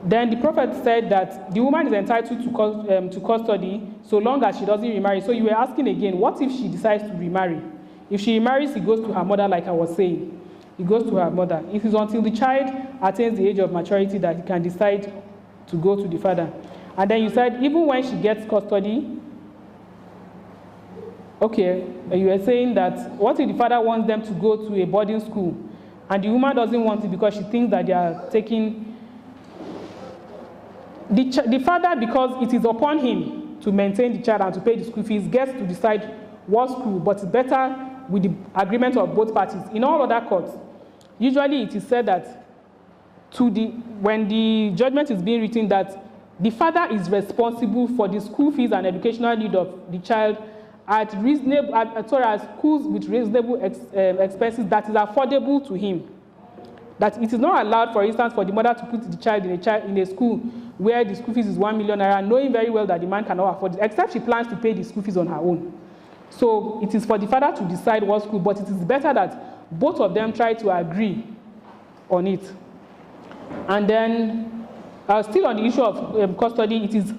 Then the Prophet said that the woman is entitled to custody so long as she doesn't remarry. So you were asking again, what if she decides to remarry? If she remarries, it goes to her mother, like I was saying. It goes to her mother. It is until the child attains the age of maturity that he can decide to go to the father. And then you said, even when she gets custody, okay, you were saying that what if the father wants them to go to a boarding school and the woman doesn't want it because she thinks that they are taking the father, because it is upon him to maintain the child and to pay the school fees, gets to decide what school, but it's better with the agreement of both parties. In all other courts, usually it is said that when the judgment is being written, that the father is responsible for the school fees and educational need of the child at schools with reasonable expenses that is affordable to him. That it is not allowed, for instance, for the mother to put the child in a school where the school fees is 1 million naira, knowing very well that the man cannot afford it, except she plans to pay the school fees on her own. So it is for the father to decide what school, but it is better that both of them try to agree on it. And then, still on the issue of custody, it is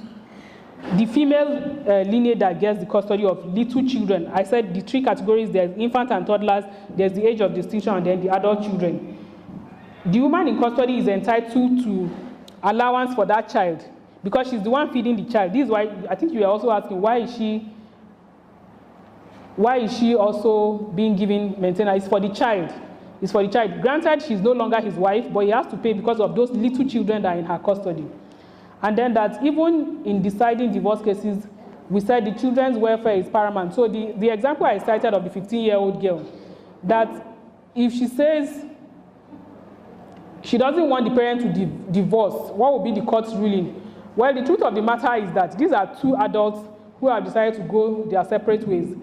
the female lineage that gets the custody of little children. I said the 3 categories: there's infant and toddlers, there's the age of distinction, and then the adult children. The woman in custody is entitled to allowance for that child because she's the one feeding the child. This is why I think you are also asking, why is she also being given maintenance? It's for the child. It's for the child. Granted, she's no longer his wife, but he has to pay because of those little children that are in her custody. And then that even in deciding divorce cases, we said the children's welfare is paramount. So the example I cited of the 15-year-old girl, that if she says she doesn't want the parent to divorce, what will be the court's ruling? Well, the truth of the matter is that these are 2 adults who have decided to go their separate ways.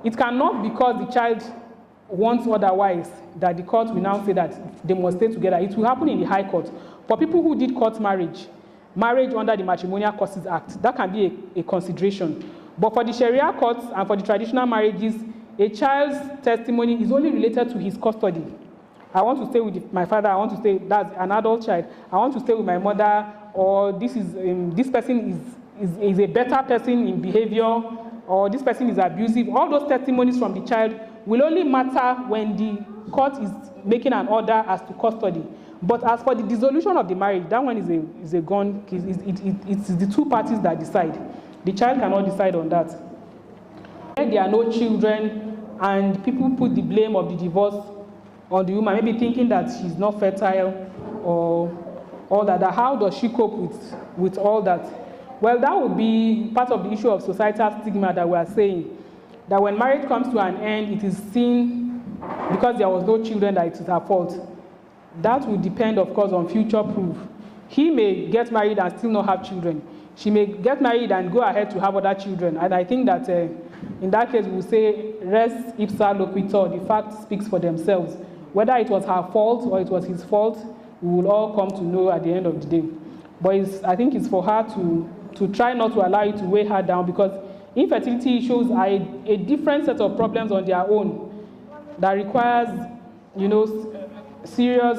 It cannot, because the child wants otherwise, that the court will now say that they must stay together. It will happen in the High Court. For people who did court marriage under the Matrimonial Causes Act, that can be a consideration. But for the Sharia courts and for the traditional marriages, a child's testimony is only related to his custody. I want to stay with my father, I want to stay, that's an adult child, I want to stay with my mother, or this person is a better person in behavior, or this person is abusive. All those testimonies from the child will only matter when the court is making an order as to custody. But as for the dissolution of the marriage, that one is a gone case. It's the 2 parties that decide. The child cannot decide on that. When there are no children and people put the blame of the divorce on the woman, maybe thinking that she's not fertile or all that, how does she cope with all that? Well, that would be part of the issue of societal stigma that we are saying, that when marriage comes to an end, it is seen because there was no children that it is her fault. That will depend, of course, on future proof. He may get married and still not have children. She may get married and go ahead to have other children. And I think that in that case, we will say res ipsa loquitur, the facts speaks for themselves. Whether it was her fault or it was his fault, we will all come to know at the end of the day. But I think it's for her to try not to allow it to weigh her down, because infertility issues are a different set of problems on their own that requires, serious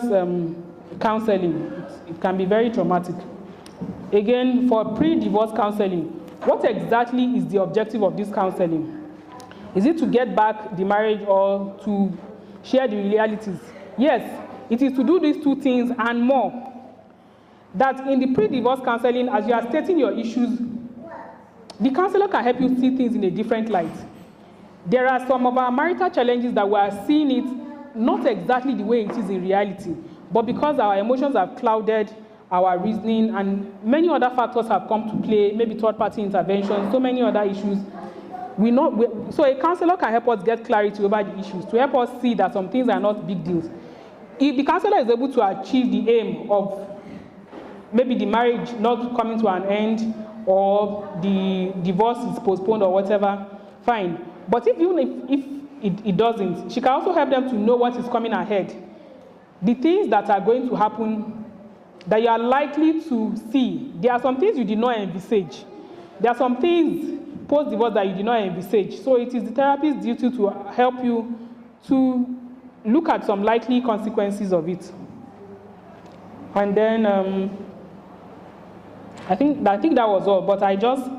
counseling. It can be very traumatic. Again, for pre-divorce counseling, what exactly is the objective of this counseling? Is it to get back the marriage or to share the realities? Yes, it is to do these 2 things and more. That in the pre-divorce counseling, as you are stating your issues, the counselor can help you see things in a different light. There are some of our marital challenges that we are seeing it not exactly the way it is in reality, but because our emotions have clouded our reasoning and many other factors have come to play, maybe third-party intervention, so many other issues. So a counselor can help us get clarity over the issues, to help us see that some things are not big deals. If the counselor is able to achieve the aim of maybe the marriage not coming to an end or the divorce is postponed or whatever, fine. But even if it doesn't, she can also help them to know what is coming ahead. The things that are going to happen that you are likely to see. There are some things you did not envisage. There are some things post-divorce that you did not envisage. So it is the therapist's duty to help you to look at some likely consequences of it. And then I think that was all, but I just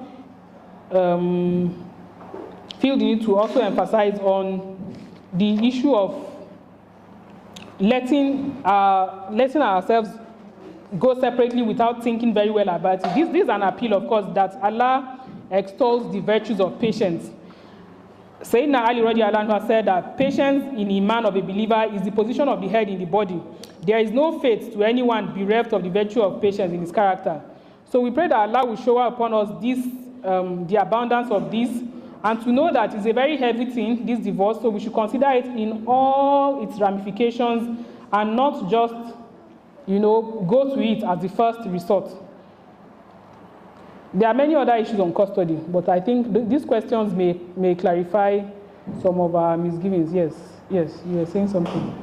feel the need to also emphasize on the issue of letting ourselves go separately without thinking very well about it. This is an appeal, of course, that Allah extols the virtues of patience. Sayyidina Ali radiallahu anhu has said that patience in Iman of a believer is the position of the head in the body. There is no fate to anyone bereft of the virtue of patience in his character. So we pray that Allah will shower upon us the abundance of this, and to know that it's a very heavy thing, this divorce, so we should consider it in all its ramifications and not just go to it as the first resort. There are many other issues on custody, but I think these questions may clarify some of our misgivings. Yes, you were saying something.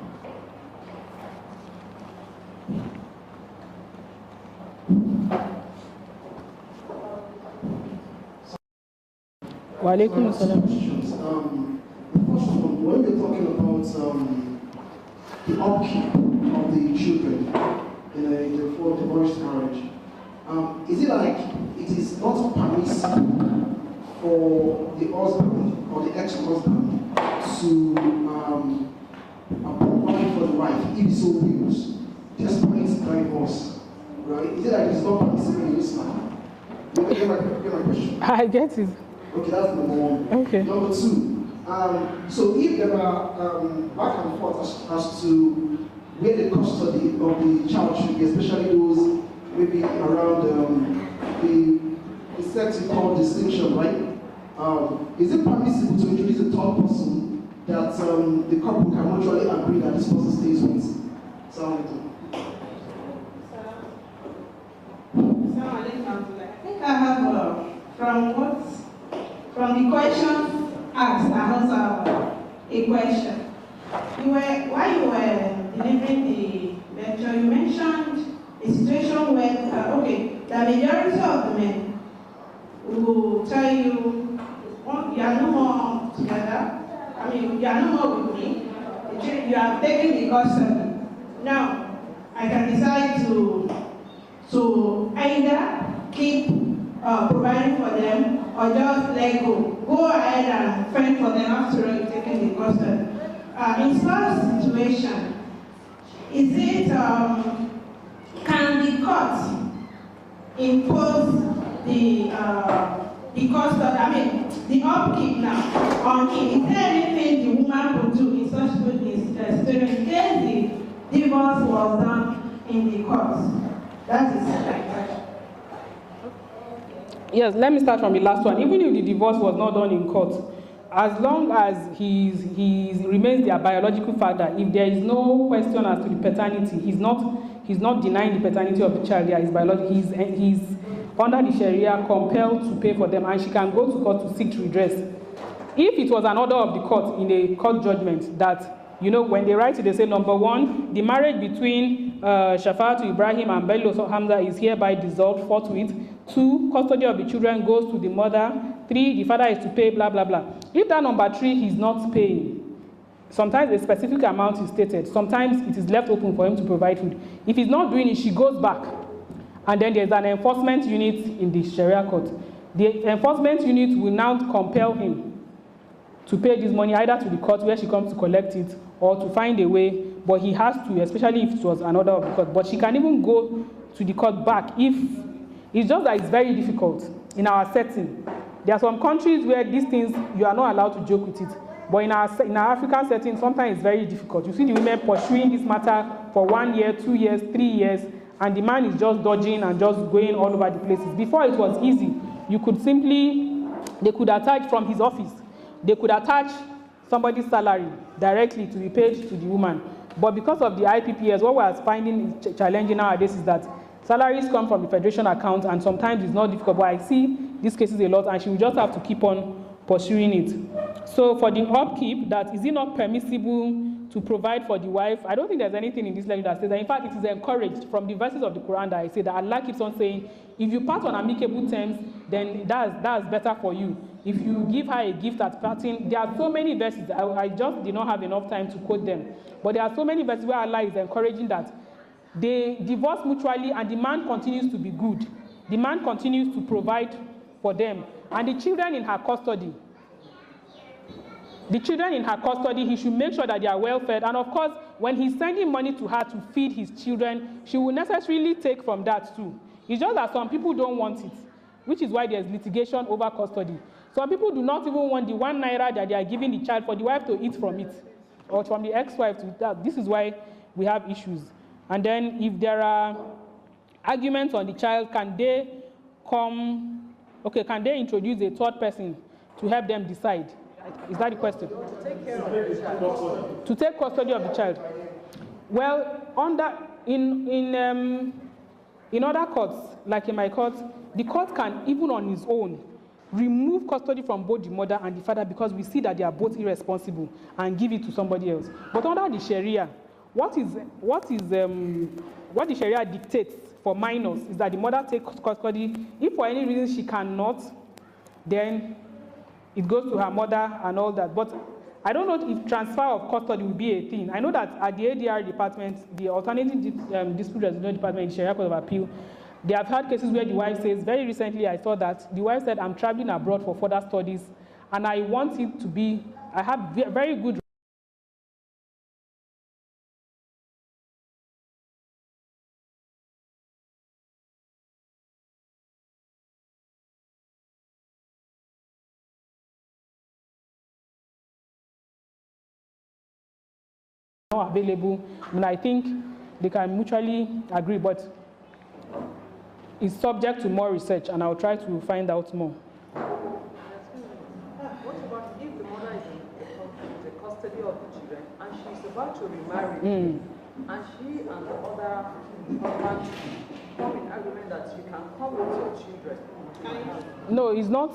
Wa alaikum assalam. First one, when we're talking about the upkeep of the children in the divorce marriage, is it like it is not permissible for the husband or the ex-husband to provide for the wife if he so wills, despite divorce, right? Is it like it's not permissible in Islam? You get my question? I get it. Okay, that's number one. Okay. Number two, so if there are back and forth as to where the custody of the child should be, especially those maybe around the sex you call distinction, right? Is it permissible to introduce a third person that the couple can mutually agree that this person stays with? I think I have from the question asked, I also have a question. While you were delivering the lecture, you mentioned a situation where, the majority of the men will tell you, you are no more together, you are no more with me, you have taken the custody. Now, I can decide to either keep providing for them or just let go. Go ahead and fend for them after all you've taken the custody. In such situation, is it, can the court impose the custody, the upkeep now on him? Is there anything the woman could do in such situation in case the divorce was done in the court? That is my question. Yes, let me start from the last one. Even if the divorce was not done in court, as long as he remains their biological father, if there is no question as to the paternity, he's not denying the paternity of the child. Yeah, he's under the Sharia compelled to pay for them, and she can go to court to seek redress. If it was an order of the court in a court judgment that, when they write it, they say, number one, the marriage between Shafatu Ibrahim and Bello Hamza is hereby dissolved forthwith. 2, custody of the children goes to the mother. 3, the father is to pay, blah, blah, blah. If that number 3 he's not paying, sometimes a specific amount is stated. Sometimes it is left open for him to provide food. If he's not doing it, she goes back. And then there's an enforcement unit in the Sharia court. The enforcement unit will now compel him to pay this money either to the court where she comes to collect it or to find a way, but he has to, especially if it was an order of the court. But she can even go to the court back if it's just that it's very difficult in our setting. There are some countries where these things, you are not allowed to joke with it. But in our African setting, sometimes it's very difficult. You see the women pursuing this matter for 1 year, 2 years, 3 years, and the man is just dodging and just going all over the places. Before it was easy. You could simply, they could attach from his office. They could attach somebody's salary directly to be paid to the woman. But because of the IPPS, what we are finding challenging nowadays is that salaries come from the federation account, and sometimes it's not difficult. But I see these cases a lot, and she will just have to keep on pursuing it. So for the upkeep, that is it not permissible to provide for the wife? I don't think there's anything in this letter that says that. In fact, it is encouraged from the verses of the Quran that I say that Allah keeps on saying, if you part on amicable terms, then that's better for you. If you give her a gift at parting, there are so many verses. I just did not have enough time to quote them. But there are so many verses where Allah is encouraging that they divorce mutually and the man continues to be good. The man continues to provide for them. And the children in her custody, he should make sure that they are well fed. And of course, when he's sending money to her to feed his children, she will necessarily take from that too. It's just that some people don't want it, which is why there's litigation over custody. Some people do not even want the 1 naira that they are giving the child for the wife to eat from it, or from the ex-wife to that. This is why we have issues. And then if there are arguments on the child, can they introduce a third person to help them decide? Is that the question? To take care of the child. To take custody of the child. Well, in other courts, like in my court, the court can, even on its own, remove custody from both the mother and the father because we see that they are both irresponsible and give it to somebody else. But under the Sharia, what the Sharia dictates for minors is that the mother takes custody. If for any reason she cannot, then it goes to her mother and all that. But I don't know if transfer of custody will be a thing. I know that at the ADR department, the Alternative Dispute Resolution Department in Sharia Court of Appeal, they have had cases where the wife says, very recently I saw that the wife said, I'm traveling abroad for further studies, and I want it to be, I have very good available, and I think they can mutually agree, but it's subject to more research, and I'll try to find out more. What about if the mother is in the custody of the children and she's about to remarry, and she and the other husband come in agreement that you can come with your children? No, it's not.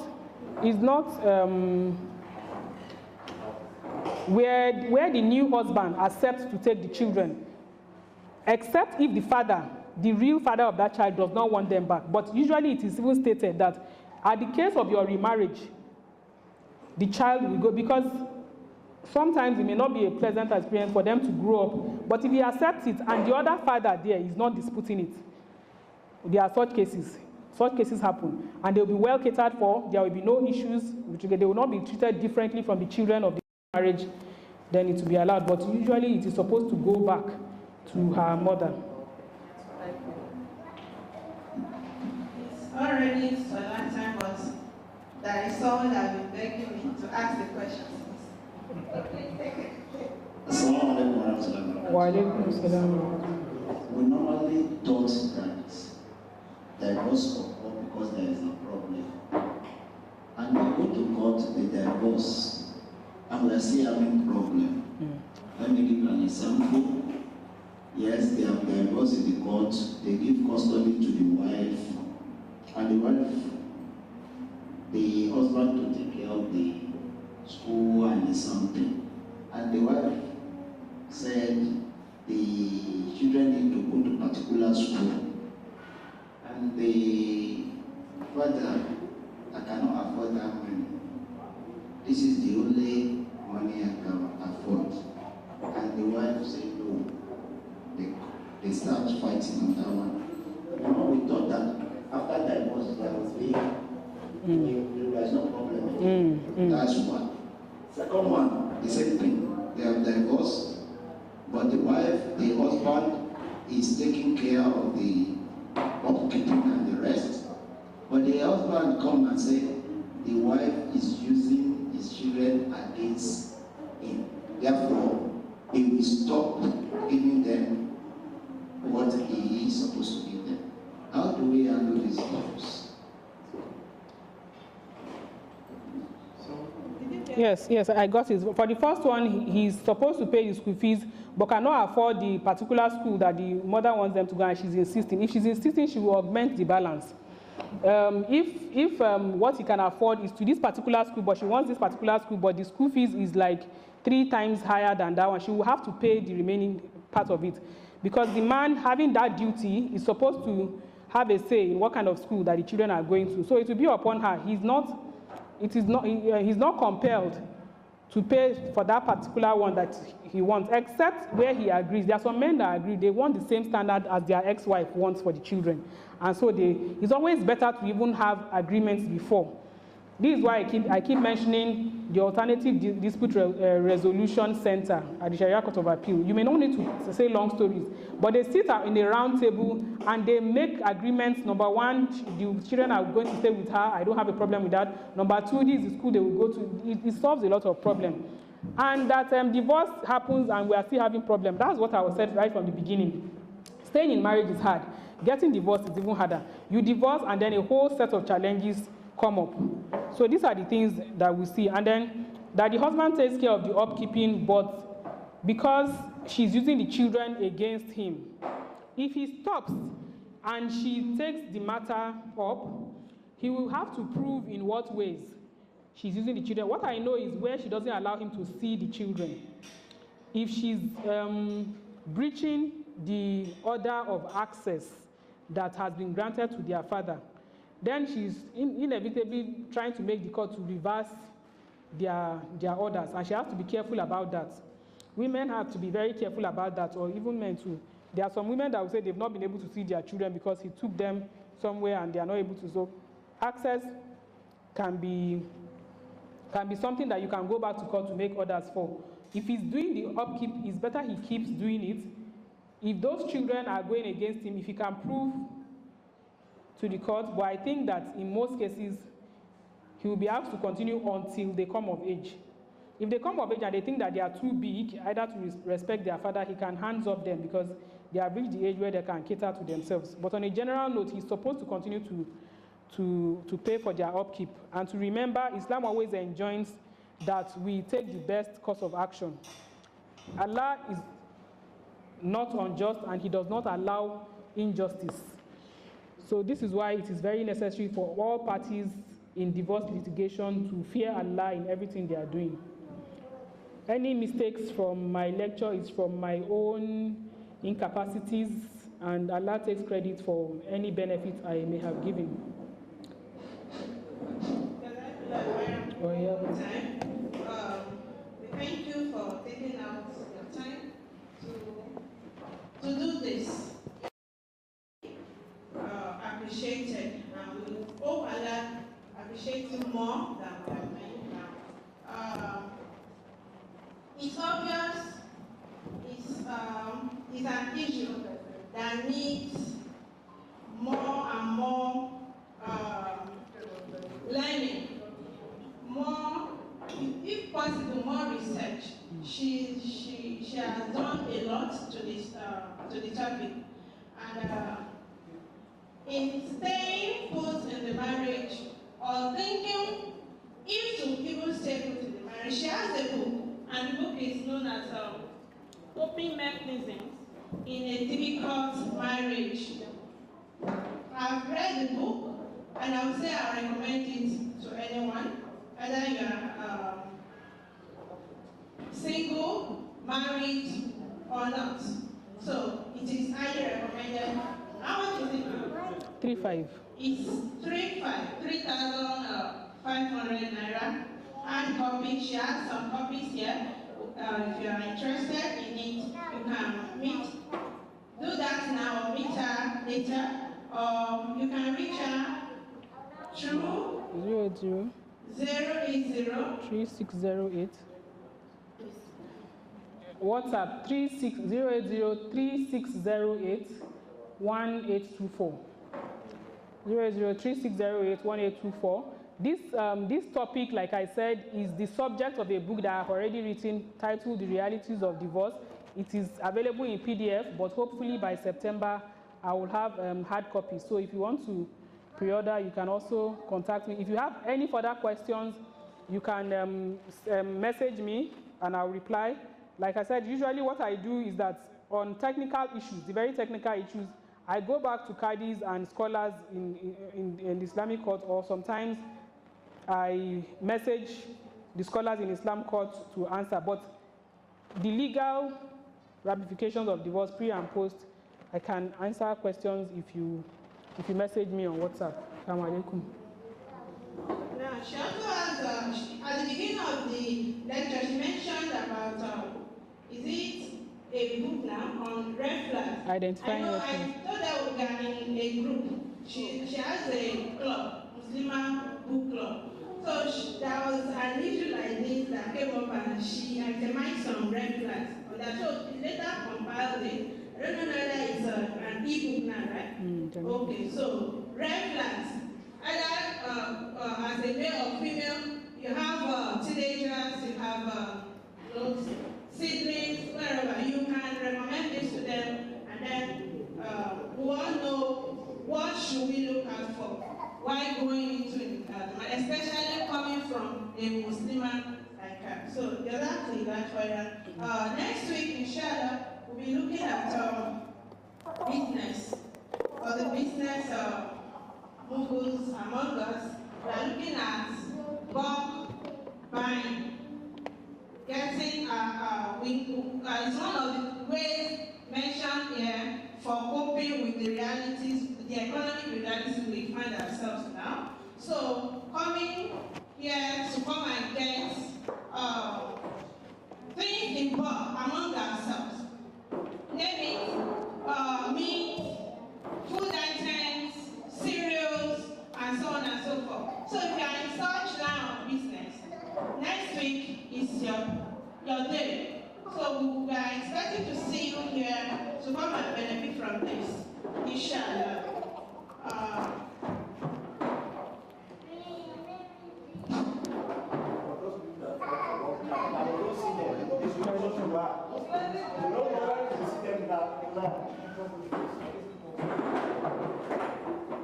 Where the new husband accepts to take the children, except if the father, the real father of that child, does not want them back. But usually it is even stated that at the case of your remarriage, the child will go, because sometimes it may not be a pleasant experience for them to grow up, but if he accepts it and the other father there is not disputing it, there are such cases. Such cases happen, and they will be well catered for. There will be no issues. They will not be treated differently from the children of the marriage. Then it will be allowed. But usually it is supposed to go back to her mother. It's already for that time, but there is someone that has been begging me to ask the questions. We normally thought that divorce occurs because there is a problem. And we go to court, they divorce, and we are still having problem. Let me give you an example. Yes, they have divorced in the court, they give custody to the wife, and the wife, the husband to take care of the school and the something. And the wife said the children need to go to particular school. And the father, I cannot afford that money. This is the only money I can afford. And the wife said no. They start fighting on that one. You know, we thought that after divorce there would be there's no problem. That's one. Second one, the same thing. They have divorced, but the wife, the husband is taking care of the upkeeping and the rest. But the husband come and say the wife is using his children against him. Therefore, he will stop giving them what he is supposed to give them. How do we handle these issues? Yes, I got it. For the first one, he's supposed to pay the school fees, but cannot afford the particular school that the mother wants them to go, and she's insisting. If she's insisting, she will augment the balance. If what he can afford is to this particular school, but she wants this particular school, but the school fees is like 3 times higher than that one, she will have to pay the remaining part of it. Because the man having that duty is supposed to have a say in what kind of school that the children are going to. So it will be upon her. He's not compelled to pay for that particular one that he wants, except where he agrees. There are some men that agree, they want the same standard as their ex-wife wants for the children. And so it's always better to even have agreements before. This is why I keep mentioning the Alternative Dispute Resolution Center at the Sharia Court of Appeal. You may not need to say long stories, but they sit in a round table and they make agreements. Number one, the children are going to stay with her. I don't have a problem with that. Number two, this is the school they will go to. It solves a lot of problems. And that divorce happens and we are still having problems. That's what I was said right from the beginning. Staying in marriage is hard. Getting divorced is even harder. You divorce and then a whole set of challenges come up. So these are the things that we see. And then that the husband takes care of the upkeeping, but because she's using the children against him, If he stops and she takes the matter up, he will have to prove in what ways she's using the children. What I know is where she doesn't allow him to see the children. If she's breaching the order of access that has been granted to their father, then she's inevitably trying to make the court to reverse their orders, and she has to be careful about that. Women have to be very careful about that, or even men too. There are some women that will say they've not been able to see their children because he took them somewhere and they are not able to. So access can be something that you can go back to court to make orders for. If he's doing the upkeep, it's better he keeps doing it. If those children are going against him, if he can prove to the court, but I think that in most cases, he will be asked to continue until they come of age. If they come of age and they think that they are too big, either to respect their father, he can hands off them because they have reached the age where they can cater to themselves. But on a general note, he's supposed to continue to pay for their upkeep. And to remember, Islam always enjoins that we take the best course of action. Allah is not unjust and he does not allow injustice. So this is why it is very necessary for all parties in divorce litigation to fear Allah in everything they are doing. Any mistakes from my lecture is from my own incapacities, and Allah takes credit for any benefit I may have given. We thank you for taking out your time to do this. Appreciated, and we hope Allah appreciates you more than we are doing now. It's obvious it's an issue that needs more and more learning, more, if possible, more research. She has done a lot to the topic, and in staying put in the marriage or thinking if to even stay put in the marriage, she has a book. And the book is known as Coping Mechanisms in a Difficult Marriage. I've read the book, and I would say I recommend it to anyone, whether you are single, married, or not. So it is highly recommended. How much is it? 3,500. It's 3,500 naira. And copy, she has some copies here. If you are interested in it, you can do that now or meet her later. You can reach her through 080 3608 WhatsApp 080 3608 1824 080 3608 1824. This topic, like I said, is the subject of a book that I've already written titled The Realities of Divorce. It is available in PDF, but hopefully by September I will have hard copies. So if you want to pre-order, you can also contact me. If you have any further questions, you can message me and I'll reply. Like I said, usually what I do is that on technical issues, the very technical issues, I go back to Qadis and scholars in the Islamic court, or sometimes I message the scholars in Islam court to answer. But the legal ramifications of divorce, pre and post, I can answer questions if you message me on WhatsApp. Assalamu alaikum. Now, she also has, at the beginning of the lecture, she mentioned about, is it a book now on red flags? Identifying red I flags. thought that we are in a group. She has a club, Muslim book club. So there was an issue like this that came up, and she itemized some red flags. So she later compiled it. I don't know whether it's an e-book now, right? Okay, so red flags. Either as a male or female, you have teenagers, you have siblings, wherever. You can recommend this to them, and then we all know what should we look out for while going into especially coming from a Muslim like her. So exactly that's why next week, inshallah, we'll be looking at business, or the business moguls among us, we are looking at bulk buying. Getting is one of the ways mentioned here for coping with the realities, the economic realities we find ourselves now. So coming here to come and get things in bulk among ourselves. Name it meat, food items, cereals, and so on and so forth. So if you are in such line of business, next week is your day. So we are expecting to see you here to come and benefit from this, inshallah.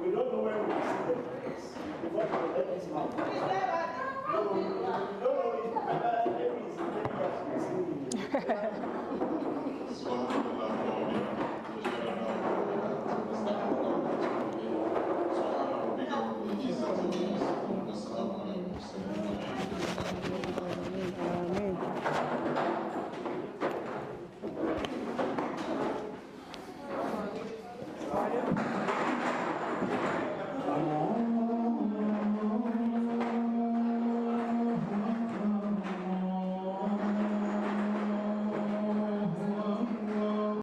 We don't know where we see them.